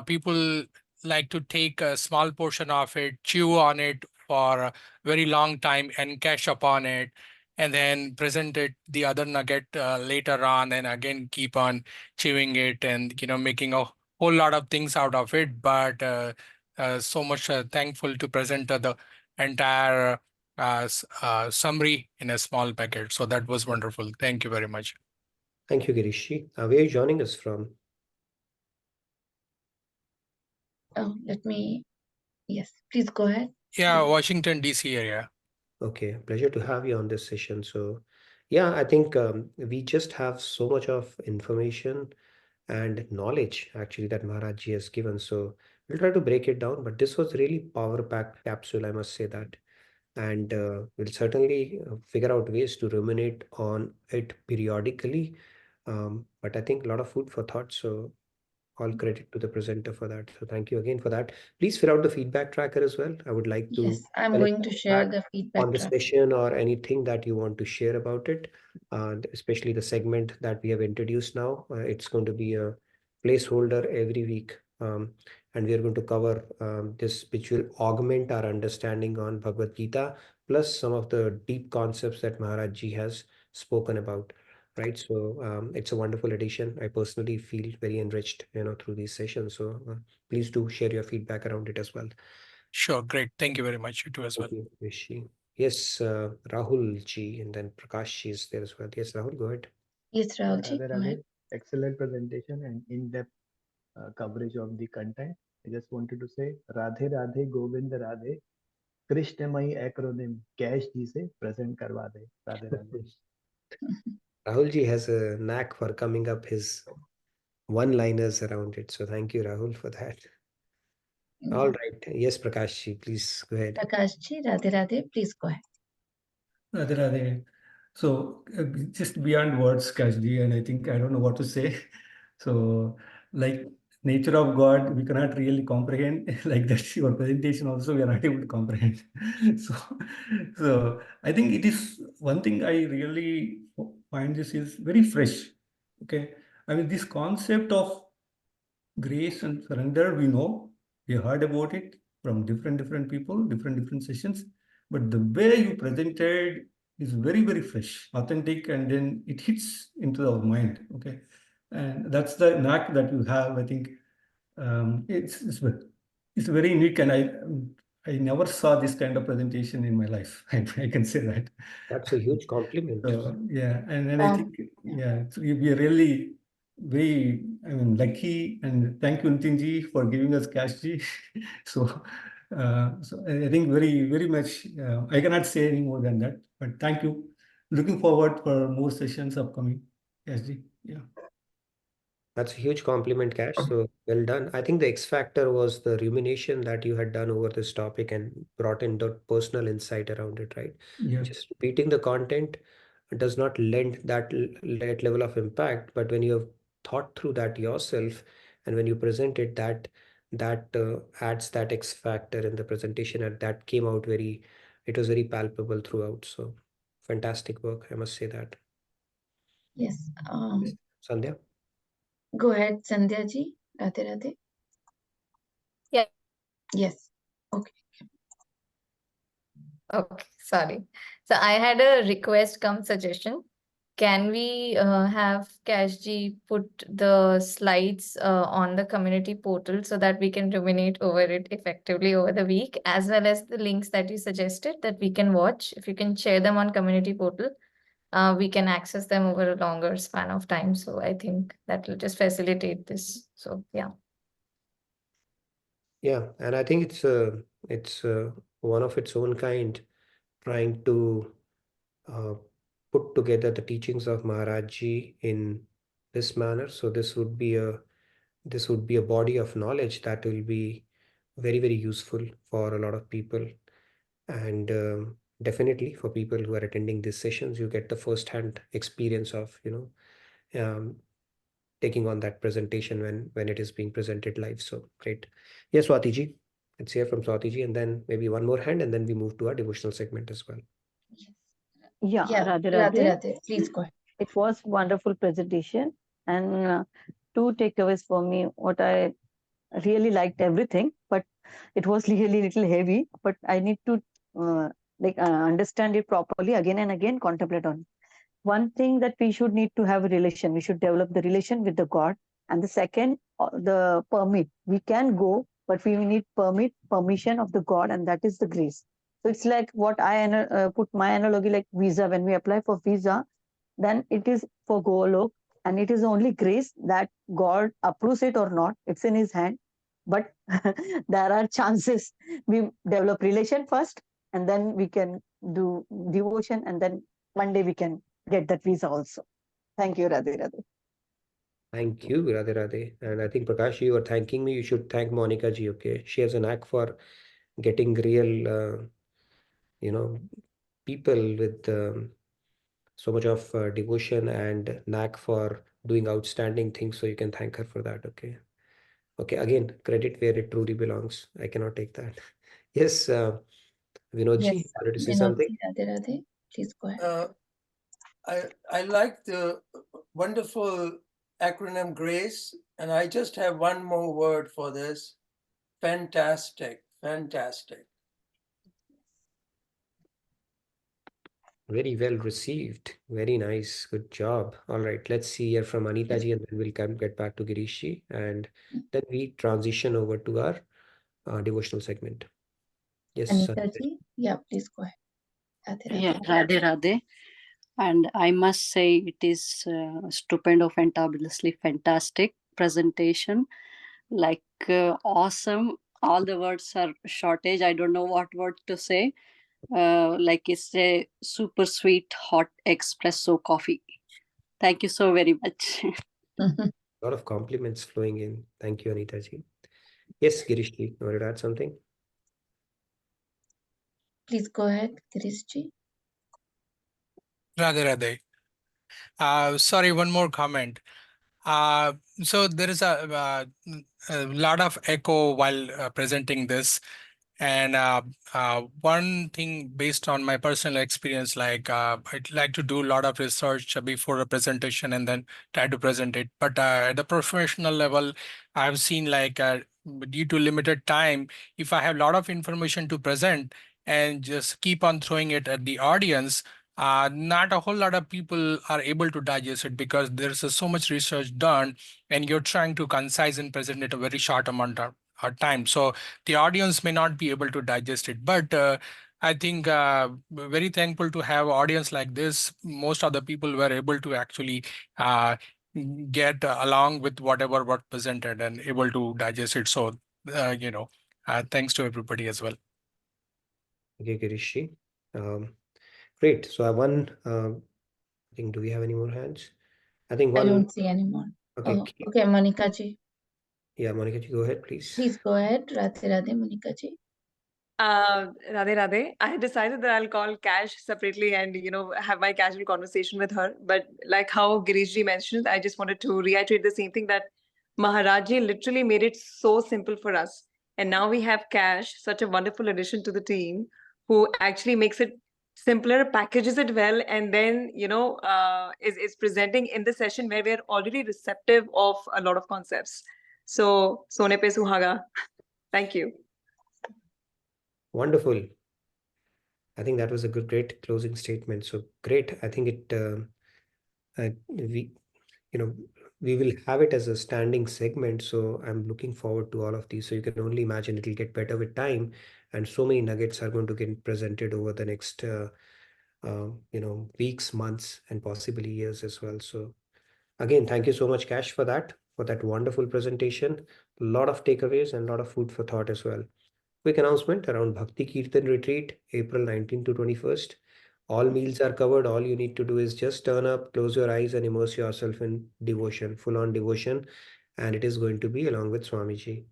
people like to take a small portion of it, chew on it for a very long time and cash upon it, and then present it the other nugget later on, and again keep on chewing it and making a whole lot of things out of it. But so much thankful to present the entire summary in a small packet. So that was wonderful. Thank you very much. Thank you, Girishi. Where are you joining us from? Yes, please go ahead. Yeah, Washington, D.C. area. Okay, pleasure to have you on this session. So, yeah, I think we just have so much of information and knowledge actually that Maharaj Ji has given. So, we'll try to break it down, but this was really power-packed capsule, I must say that. And we'll certainly figure out ways to ruminate on it periodically. But I think a lot of food for thought. So, all credit to the presenter for that. So thank you again for that. Please fill out the feedback tracker as well. I would like to Yes, I'm collect going to share the feedback on the tracker. session or anything that you want to share about it, especially the segment that we have introduced now. It's going to be a placeholder every week. And we are going to cover this, which will augment our understanding on Bhagavad Gita, plus some of the deep concepts that Maharaj Ji has spoken about. Right. So it's a wonderful addition. I personally feel very enriched, through these sessions. So please do share your feedback around it as well. Sure. Great. Thank you very much. You too as well. Thank you, Rishi. Yes, Rahul Ji, and then Prakash Ji is there as well. Yes, Rahul, go ahead. Yes, Rahul ji, Radhe go ahead. Radhe. Excellent presentation and in-depth coverage of the content. I just wanted to say Radhe Radhe Govind Radhe कृष्णमयी acronym cash जी से present करवा दे. Radhe Radhe. Rahul Ji has a knack for coming up his one-liners around it. So thank you, Rahul, for that. All right. Yes, Prakash Ji, please go ahead. Prakash ji, Radhe Radhe, please go ahead. Radhe Radhe. So just beyond words, Kashji, and I think I don't know what to say. So like nature of God, we cannot really comprehend. Like that, your presentation also we are not able to comprehend. So I think it is one thing I really find this is very fresh. Okay, I mean this concept of grace and surrender, we know, we heard about it from different people, different sessions, but the way you presented is very fresh, authentic, and then it hits into our mind. Okay, and that's the knack that you have. I think it's very unique, and I never saw this kind of presentation in my life. I can say that. That's a huge compliment. So yeah, and I think we are really very, I mean, lucky, and thank you, Nitinji, for giving us Kashji. So I think very much. I cannot say any more than that, but thank you. Looking forward for more sessions upcoming. Kashji, yeah. That's a huge compliment, Cash. So well done. I think the X factor was the rumination that you had done over this topic and brought in the personal insight around it, right? Yeah. Just repeating the content does not lend that level of impact, but when you have thought through that yourself and when you present it, that adds that X factor in the presentation, and that came out it was very palpable throughout. So fantastic work, I must say that. Yes. Sandhya? Go ahead, Sandhya ji. Radhe Radhe. Yeah, Yes. Okay. Okay, sorry. So I had a request come suggestion. Can we have Kashji put the slides on the community portal so that we can ruminate over it effectively over the week, as well as the links that you suggested that we can watch. If you can share them on community portal, we can access them over a longer span of time. So I think that will just facilitate this. So yeah. Yeah, and I think it's one of its own kind, trying to put together the teachings of Maharajji in this manner. So this would be a body of knowledge that will be very, very useful for a lot of people. And definitely for people who are attending these sessions, you get the first-hand experience of, taking on that presentation when it is being presented live. So great. Yes, Swati ji. Let's hear from Swati ji, and then maybe one more hand, and then we move to our devotional segment as well. Yeah, Radhe Radhe Radhe. Radhe. Please go ahead. It was wonderful presentation, and two takeaways for me. What I really liked everything, but it was really little heavy. But I need to understand it properly again and again, contemplate on it. One thing that we should need to have a relation. We should develop the relation with the God. And the second, the permit. We can go, but we need permission of the God, and that is the grace. So it's like what I put my analogy like visa. When we apply for visa, then it is for Golok, and it is only grace that God approves it or not. It's in His hand. But there are chances we develop relation first, and then we can do devotion, and then one day we can get that visa also. Thank you, Radhe Radhe. Thank you, Radhe Radhe. And I think Prakash, you are thanking me. You should thank Monica ji. Okay, she has a knack for getting real, people with so much of devotion and knack for doing outstanding things. So you can thank her for that. Okay. Okay. Again, credit where it truly belongs. I cannot take that. Yes, Vinod ji, Yes, wanted to say Vinod something? ji, Radhe Radhe. Please go ahead. I like the wonderful acronym GRACE, and I just have one more word for this. Fantastic, fantastic. Very well received. Very nice. Good job. All right. Let's see here from Anita ji, and then we'll get back to Girish ji, and then we transition over to our devotional segment. Yes, Anita ji, yeah, please go ahead. Radhe Radhe. Yeah, Radhe Radhe. And I must say it is stupendo, fantabulously fantastic presentation. Like awesome. All the words are shortage. I don't know what word to say. Like it's a super sweet hot espresso coffee. Thank you so very much. A lot of compliments flowing in. Thank you, Anita ji. Yes, Girish ji, you wanted to add something? Please go ahead, Girish ji. Radhe Radhe. Sorry, one more comment. So there is a lot of echo while presenting this. And one thing based on my personal experience, like I'd like to do a lot of research before a presentation and then try to present it. But at the professional level, I've seen like due to limited time, if I have a lot of information to present and just keep on throwing it at the audience, not a whole lot of people are able to digest it because there's so much research done and you're trying to concise and present it a very short amount of time. So the audience may not be able to digest it, but I think very thankful to have audience like this. Most of the people were able to actually get along with whatever was presented and able to digest it. So, thanks to everybody as well. Okay, Girish ji. Great. So I won. I think, do we have any more hands? I think I one. don't see any more. Okay. Okay, Monica ji. Yeah, Monica ji, go ahead, please. Please go ahead. Radhe Radhe, Monica ji. Radhe Radhe. I decided that I'll call Cash separately and, have my casual conversation with her. But like how Girish ji mentioned, I just wanted to reiterate the same thing that Maharaj ji literally made it so simple for us. And now we have Cash, such a wonderful addition to the team, who actually makes it simpler, packages it well, and then, is presenting in the session where we're already receptive of a lot of concepts. So, Sone pe suhaga. Thank you. Wonderful. I think that was a great closing statement. So great. I think we we will have it as a standing segment. So I'm looking forward to all of these. So you can only imagine it'll get better with time, and so many nuggets are going to get presented over the next weeks, months, and possibly years as well. So again, thank you so much, Cash, for that wonderful presentation. A lot of takeaways and a lot of food for thought as well. Quick announcement around Bhakti Kirtan Retreat, April 19th to 21st. All meals are covered. All you need to do is just turn up, close your eyes, and immerse yourself in devotion, full on devotion. And it is going to be along with Swamiji.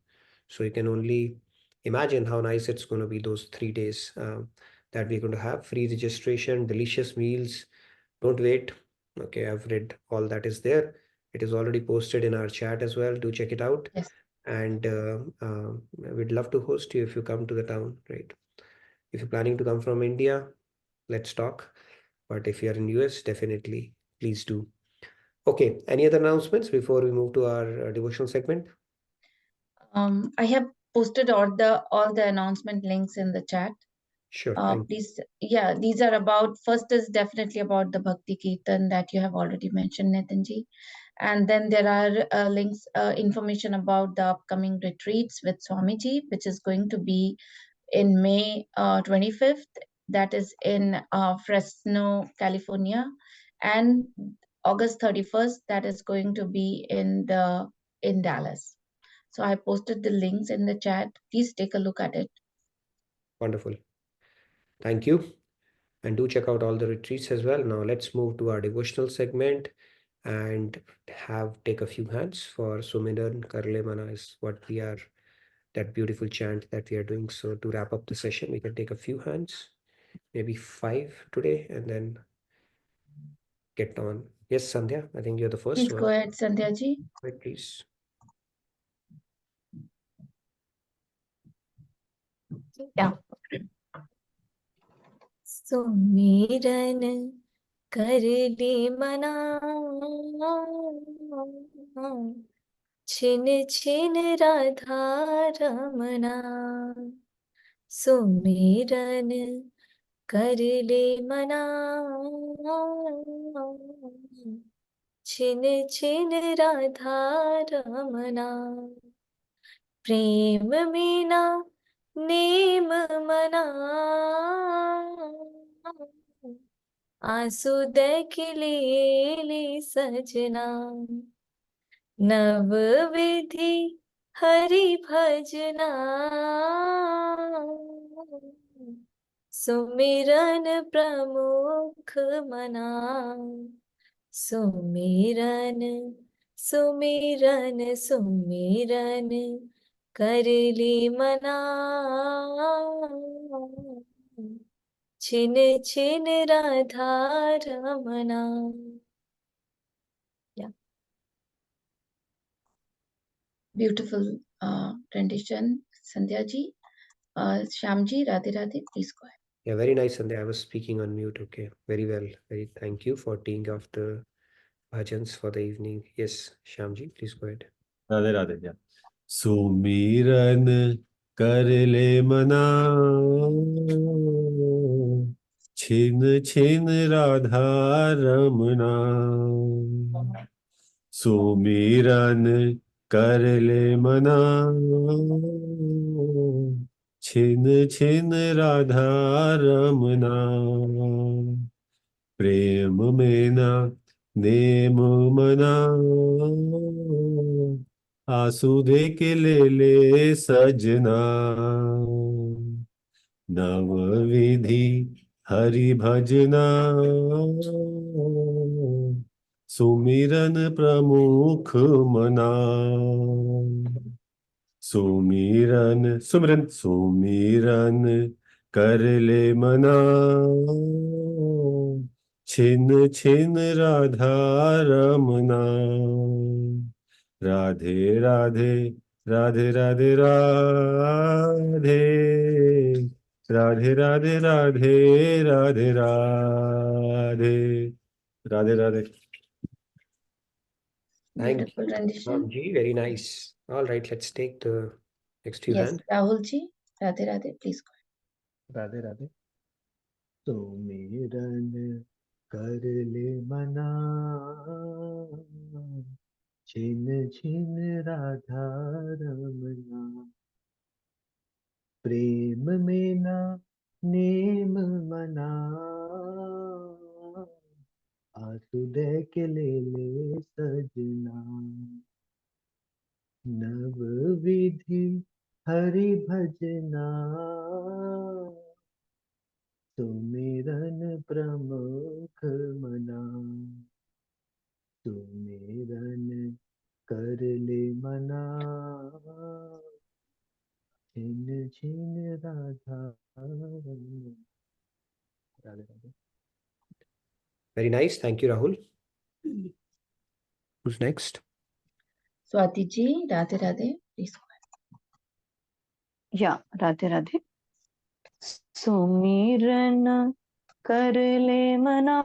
So you can only imagine how nice it's going to be those 3 days that we're going to have. Free registration, delicious meals. Don't wait. Okay, I've read all that is there. It is already posted in our chat as well. Do check it out. Yes. And we'd love to host you if you come to the town, right? If you're planning to come from India, let's talk. But if you're in US, definitely, please do. Okay, any other announcements before we move to our devotional segment? I have posted all the announcement links in the chat. Sure. Please, yeah, these are about, first is definitely about the Bhakti Kirtan that you have already mentioned, Nitinji. And then there are links, information about the upcoming retreats with Swamiji, which is going to be in May 25th. That is in Fresno, California. And August 31st, that is going to be in Dallas. So I posted the links in the chat. Please take a look at it. Wonderful. Thank you. And do check out all the retreats as well. Now let's move to our devotional segment and take a few hands for Sumiran Karle Mana is what we are, that beautiful chant that we are doing. So to wrap up the session, we can take a few hands, maybe 5 today, and then get on. Yes, Sandhya, I think you're the first Please one. go ahead, Sandhya ji. Right, please. Yeah. सुमिरन कर ले मना, छिन छिन राधा रमना। सुमिरन कर ले मना, छिन छिन राधा रमना। प्रेम में ना नेम मना, आंसू ले सजना। नव विधि हरि भजना, सुमिरन प्रमुख मना। सुमिरन सुमिरन सुमिरन कर ले मना, छिन छिन Radha Ramna. Yeah. Beautiful rendition, Sandhya ji. Shyam ji, Radhe Radhe, please go ahead. Yeah, very nice, Sandhya. I was speaking on mute. Okay, very well. Very thank you for teeing off the bhajans for the evening. Yes, Shyamji, please go ahead. Radhe Radhe. Yeah. सुमिरन कर ले मना, छिन छिन राधा रमना। सुमिरन कर ले मना, छिन छिन राधा रमना। प्रेम में ना नेम मना, आंसू दे के ले सजना। नव विधि हरि भजना, सुमिरन प्रमुख मना। सुमिरन सुमिरन सुमिरन कर ले मना, छिन छिन Radha Ramna. Radhe Radhe Radhe Radhe Radhe Radhe Radhe Radhe Radhe Radhe Radhe Radhe. Thank Beautiful you, rendition. Shyamji. Very nice. All right, let's take the next few Yes, hands. Rahul ji, Radhe Radhe, please go ahead. Radhe Radhe. सुमिरन कर ले मना, छिन छिन राधा रमना। प्रेम में ना नेम मना, आसुदे के ले सजना। नव विधि हरि भजना, सुमिरन प्रमुख मना। सुमिरन कर ले मना, छिन छिन Radha Ramna. Radhe Radhe. Very nice. Thank you, Rahul. Who's next? Swati ji, Radhe Radhe, please go ahead. Yeah, Radhe Radhe. सुमिरन कर ले मना,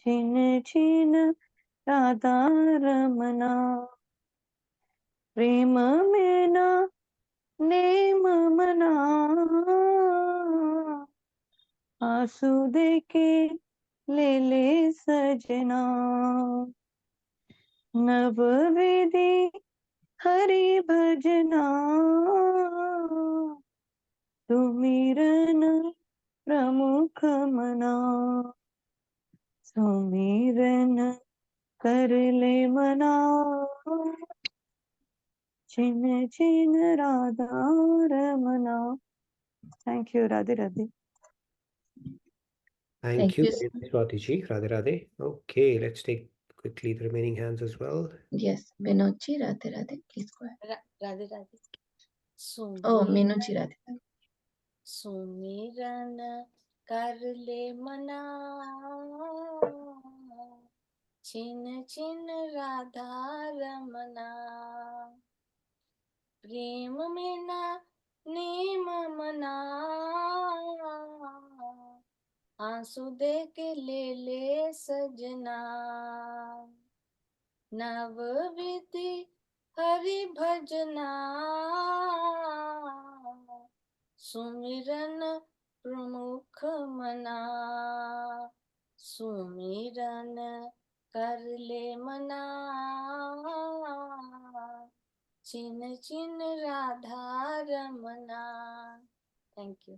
छिन छिन राधा रमना। प्रेम में ना नेम मना, आसुदे के ले सजना। नव विधि हरि भजना, सुमिरन प्रमुख मना। सुमिरन कर ले मना, छिन छिन Radha Ramna. Thank you, Radhe Radhe. Thank you, very much, Swati ji. Radhe Radhe. Okay, let's take quickly the remaining hands as well. Yes, Vinod ji, Radhe Radhe, please go ahead. Radhe Radhe. Oh, Meenu ji, Radhe Radhe. सुमिरन कर ले मना, छिन छिन राधा रमना। प्रेम में ना name मना, आंसू दे के ले सजना। नव विधि हरि भजना, सुमिरन प्रमुख मना। सुमिरन कर ले मना, छिन छिन Radha Ramna. Thank you.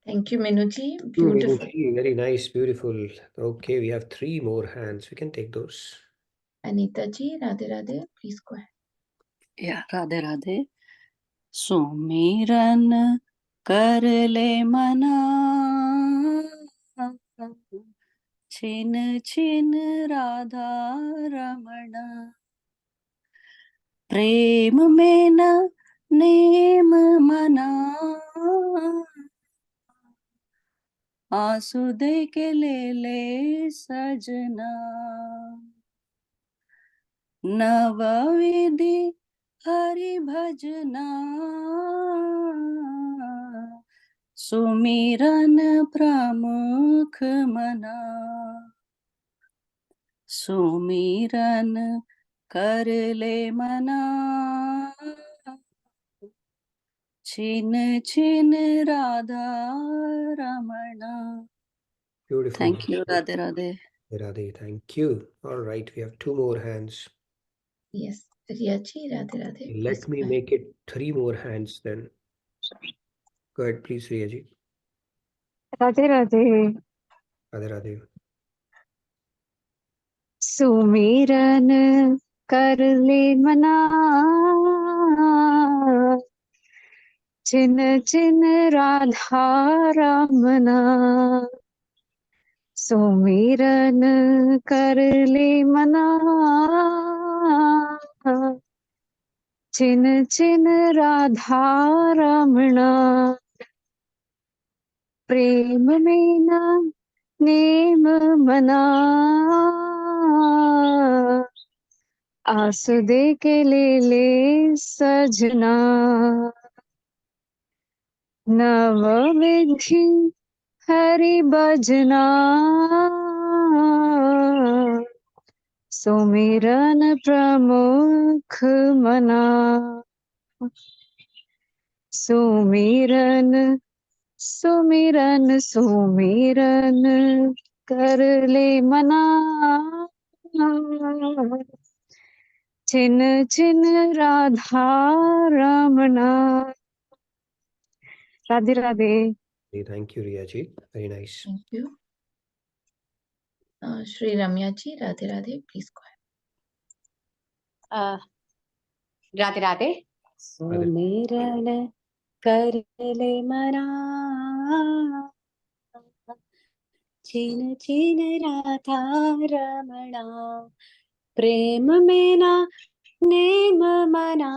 Thank you, Meenu ji. Meenu Beautiful. ji, very nice, beautiful. Okay, we have 3 more hands. We can take those. Anita ji, Radhe Radhe, please go ahead. Yeah, Radhe Radhe. सुमिरन कर ले मना, छिन छिन राधा रमणा। प्रेम में न name मना, आसुदे के ले सजना। नव विधि हरि भजना, सुमिरन प्रमुख मना। सुमिरन कर ले मना, छिन छिन Radha Ramana. Beautiful. Thank you, Radhe Radhe. Radhe, thank you. All right, we have 2 more hands. Yes, Riya ji, Radhe Radhe. Let me make it 3 more hands then. Go ahead, please, Riya ji. Radhe Radhe. Radhe Radhe. सुमिरन कर ले मना, छिन छिन राधा रमना। सुमिरन कर ले मना, छिन छिन राधा रमना। प्रेम में ना नेम मना, आस दे के ले सजना। नव विधि हरि भजना, सुमिरन प्रमुख मना। सुमिरन सुमिरन सुमिरन कर ले मना छिन छिन Radha Ramna. Radhe Radhe. Thank you, Riya ji. Very nice. Thank you. Shri Ramya ji, Radhe Radhe, please go ahead. Radhe Radhe. सुमिरन कर ले मना छिन छिन राधा रमणा प्रेम में ना नेम मना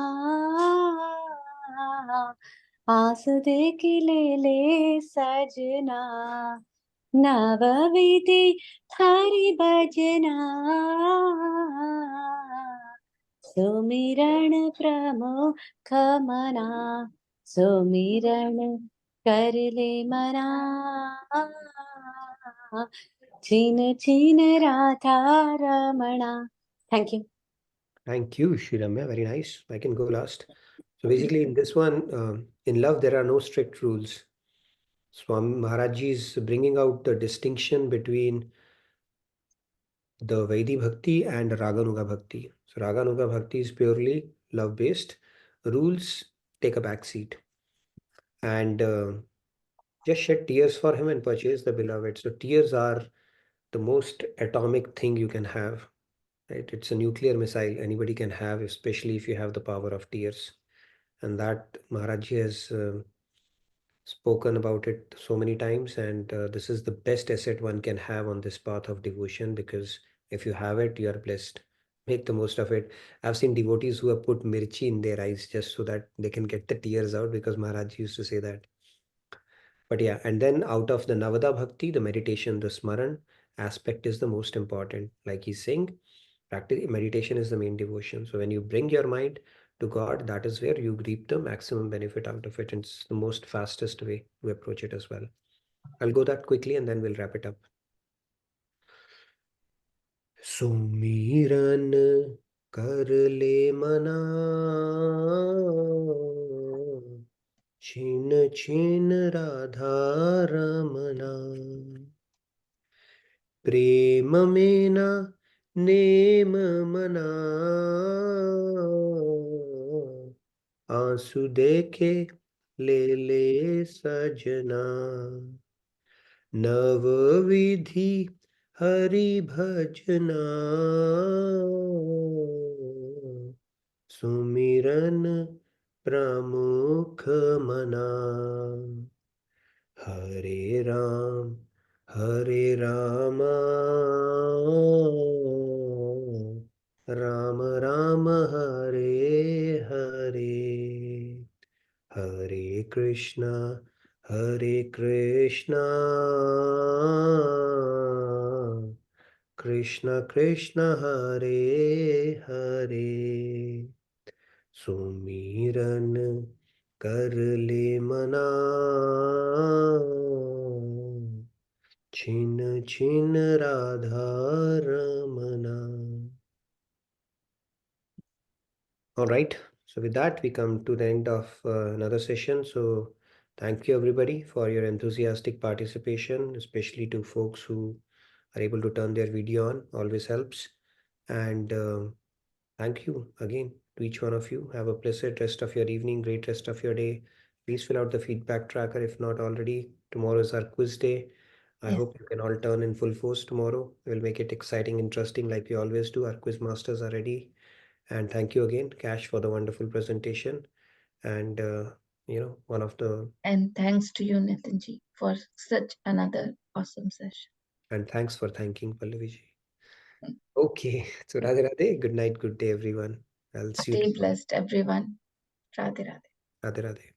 आस देख ले सजना नवविधि हरि भजना सुमिरन प्रमुख मना सुमिरन कर ले मना छिन छिन Radha Ramana. Thank you. Thank you, Shriramya. Very nice. I can go last. So basically, in this one, in love, there are no strict rules. Swami Maharaj Ji is bringing out the distinction between the Vaidhi Bhakti and Raganuga Bhakti. So Raganuga Bhakti is purely love-based. Rules take a back seat. And just shed tears for him and purchase the beloved. So tears are the most atomic thing you can have. Right? It's a nuclear missile anybody can have, especially if you have the power of tears. And that Maharaj Ji has spoken about it so many times, and this is the best asset one can have on this path of devotion, because if you have it, you are blessed. Make the most of it. I've seen devotees who have put mirchi in their eyes just so that they can get the tears out, because Maharaj used to say that. But yeah, and then out of the Navada Bhakti, the meditation, the Smaran aspect is the most important. Like he's saying, practice meditation is the main devotion. So when you bring your mind to God, that is where you reap the maximum benefit out of it. And it's the most fastest way to approach it as well. I'll go that quickly and then we'll wrap it up. Sumiran kar le mana छिन छिन राधा रमना प्रेम में ना name मना आंसू देखे ले सजना नव विधि हरि भजना सुमिरन प्रमुख मना हरे राम राम राम हरे हरे हरे कृष्णा कृष्ण कृष्ण हरे हरे सुमिरन कर ले मना छिन छिन Radha Ramna. All right, so with that we come to the end of another session. So thank you everybody for your enthusiastic participation, especially to folks who are able to turn their video on. Always helps. And thank you again to each one of you. Have a blessed rest of your evening, great rest of your day. Please fill out the feedback tracker if not already. Tomorrow is our quiz day. I hope you can all turn in full force tomorrow. We'll make it exciting, interesting like we always do. Our quiz masters are ready. And thank you again, Cash, for the wonderful presentation. And, one of the... And thanks to you, Nitinji, for such another awesome session. And thanks for thanking Pallaviji. Okay, so Radhe Radhe, good night, good day, everyone. I'll see you Stay tomorrow. blessed, everyone. Radhe Radhe. Radhe Radhe.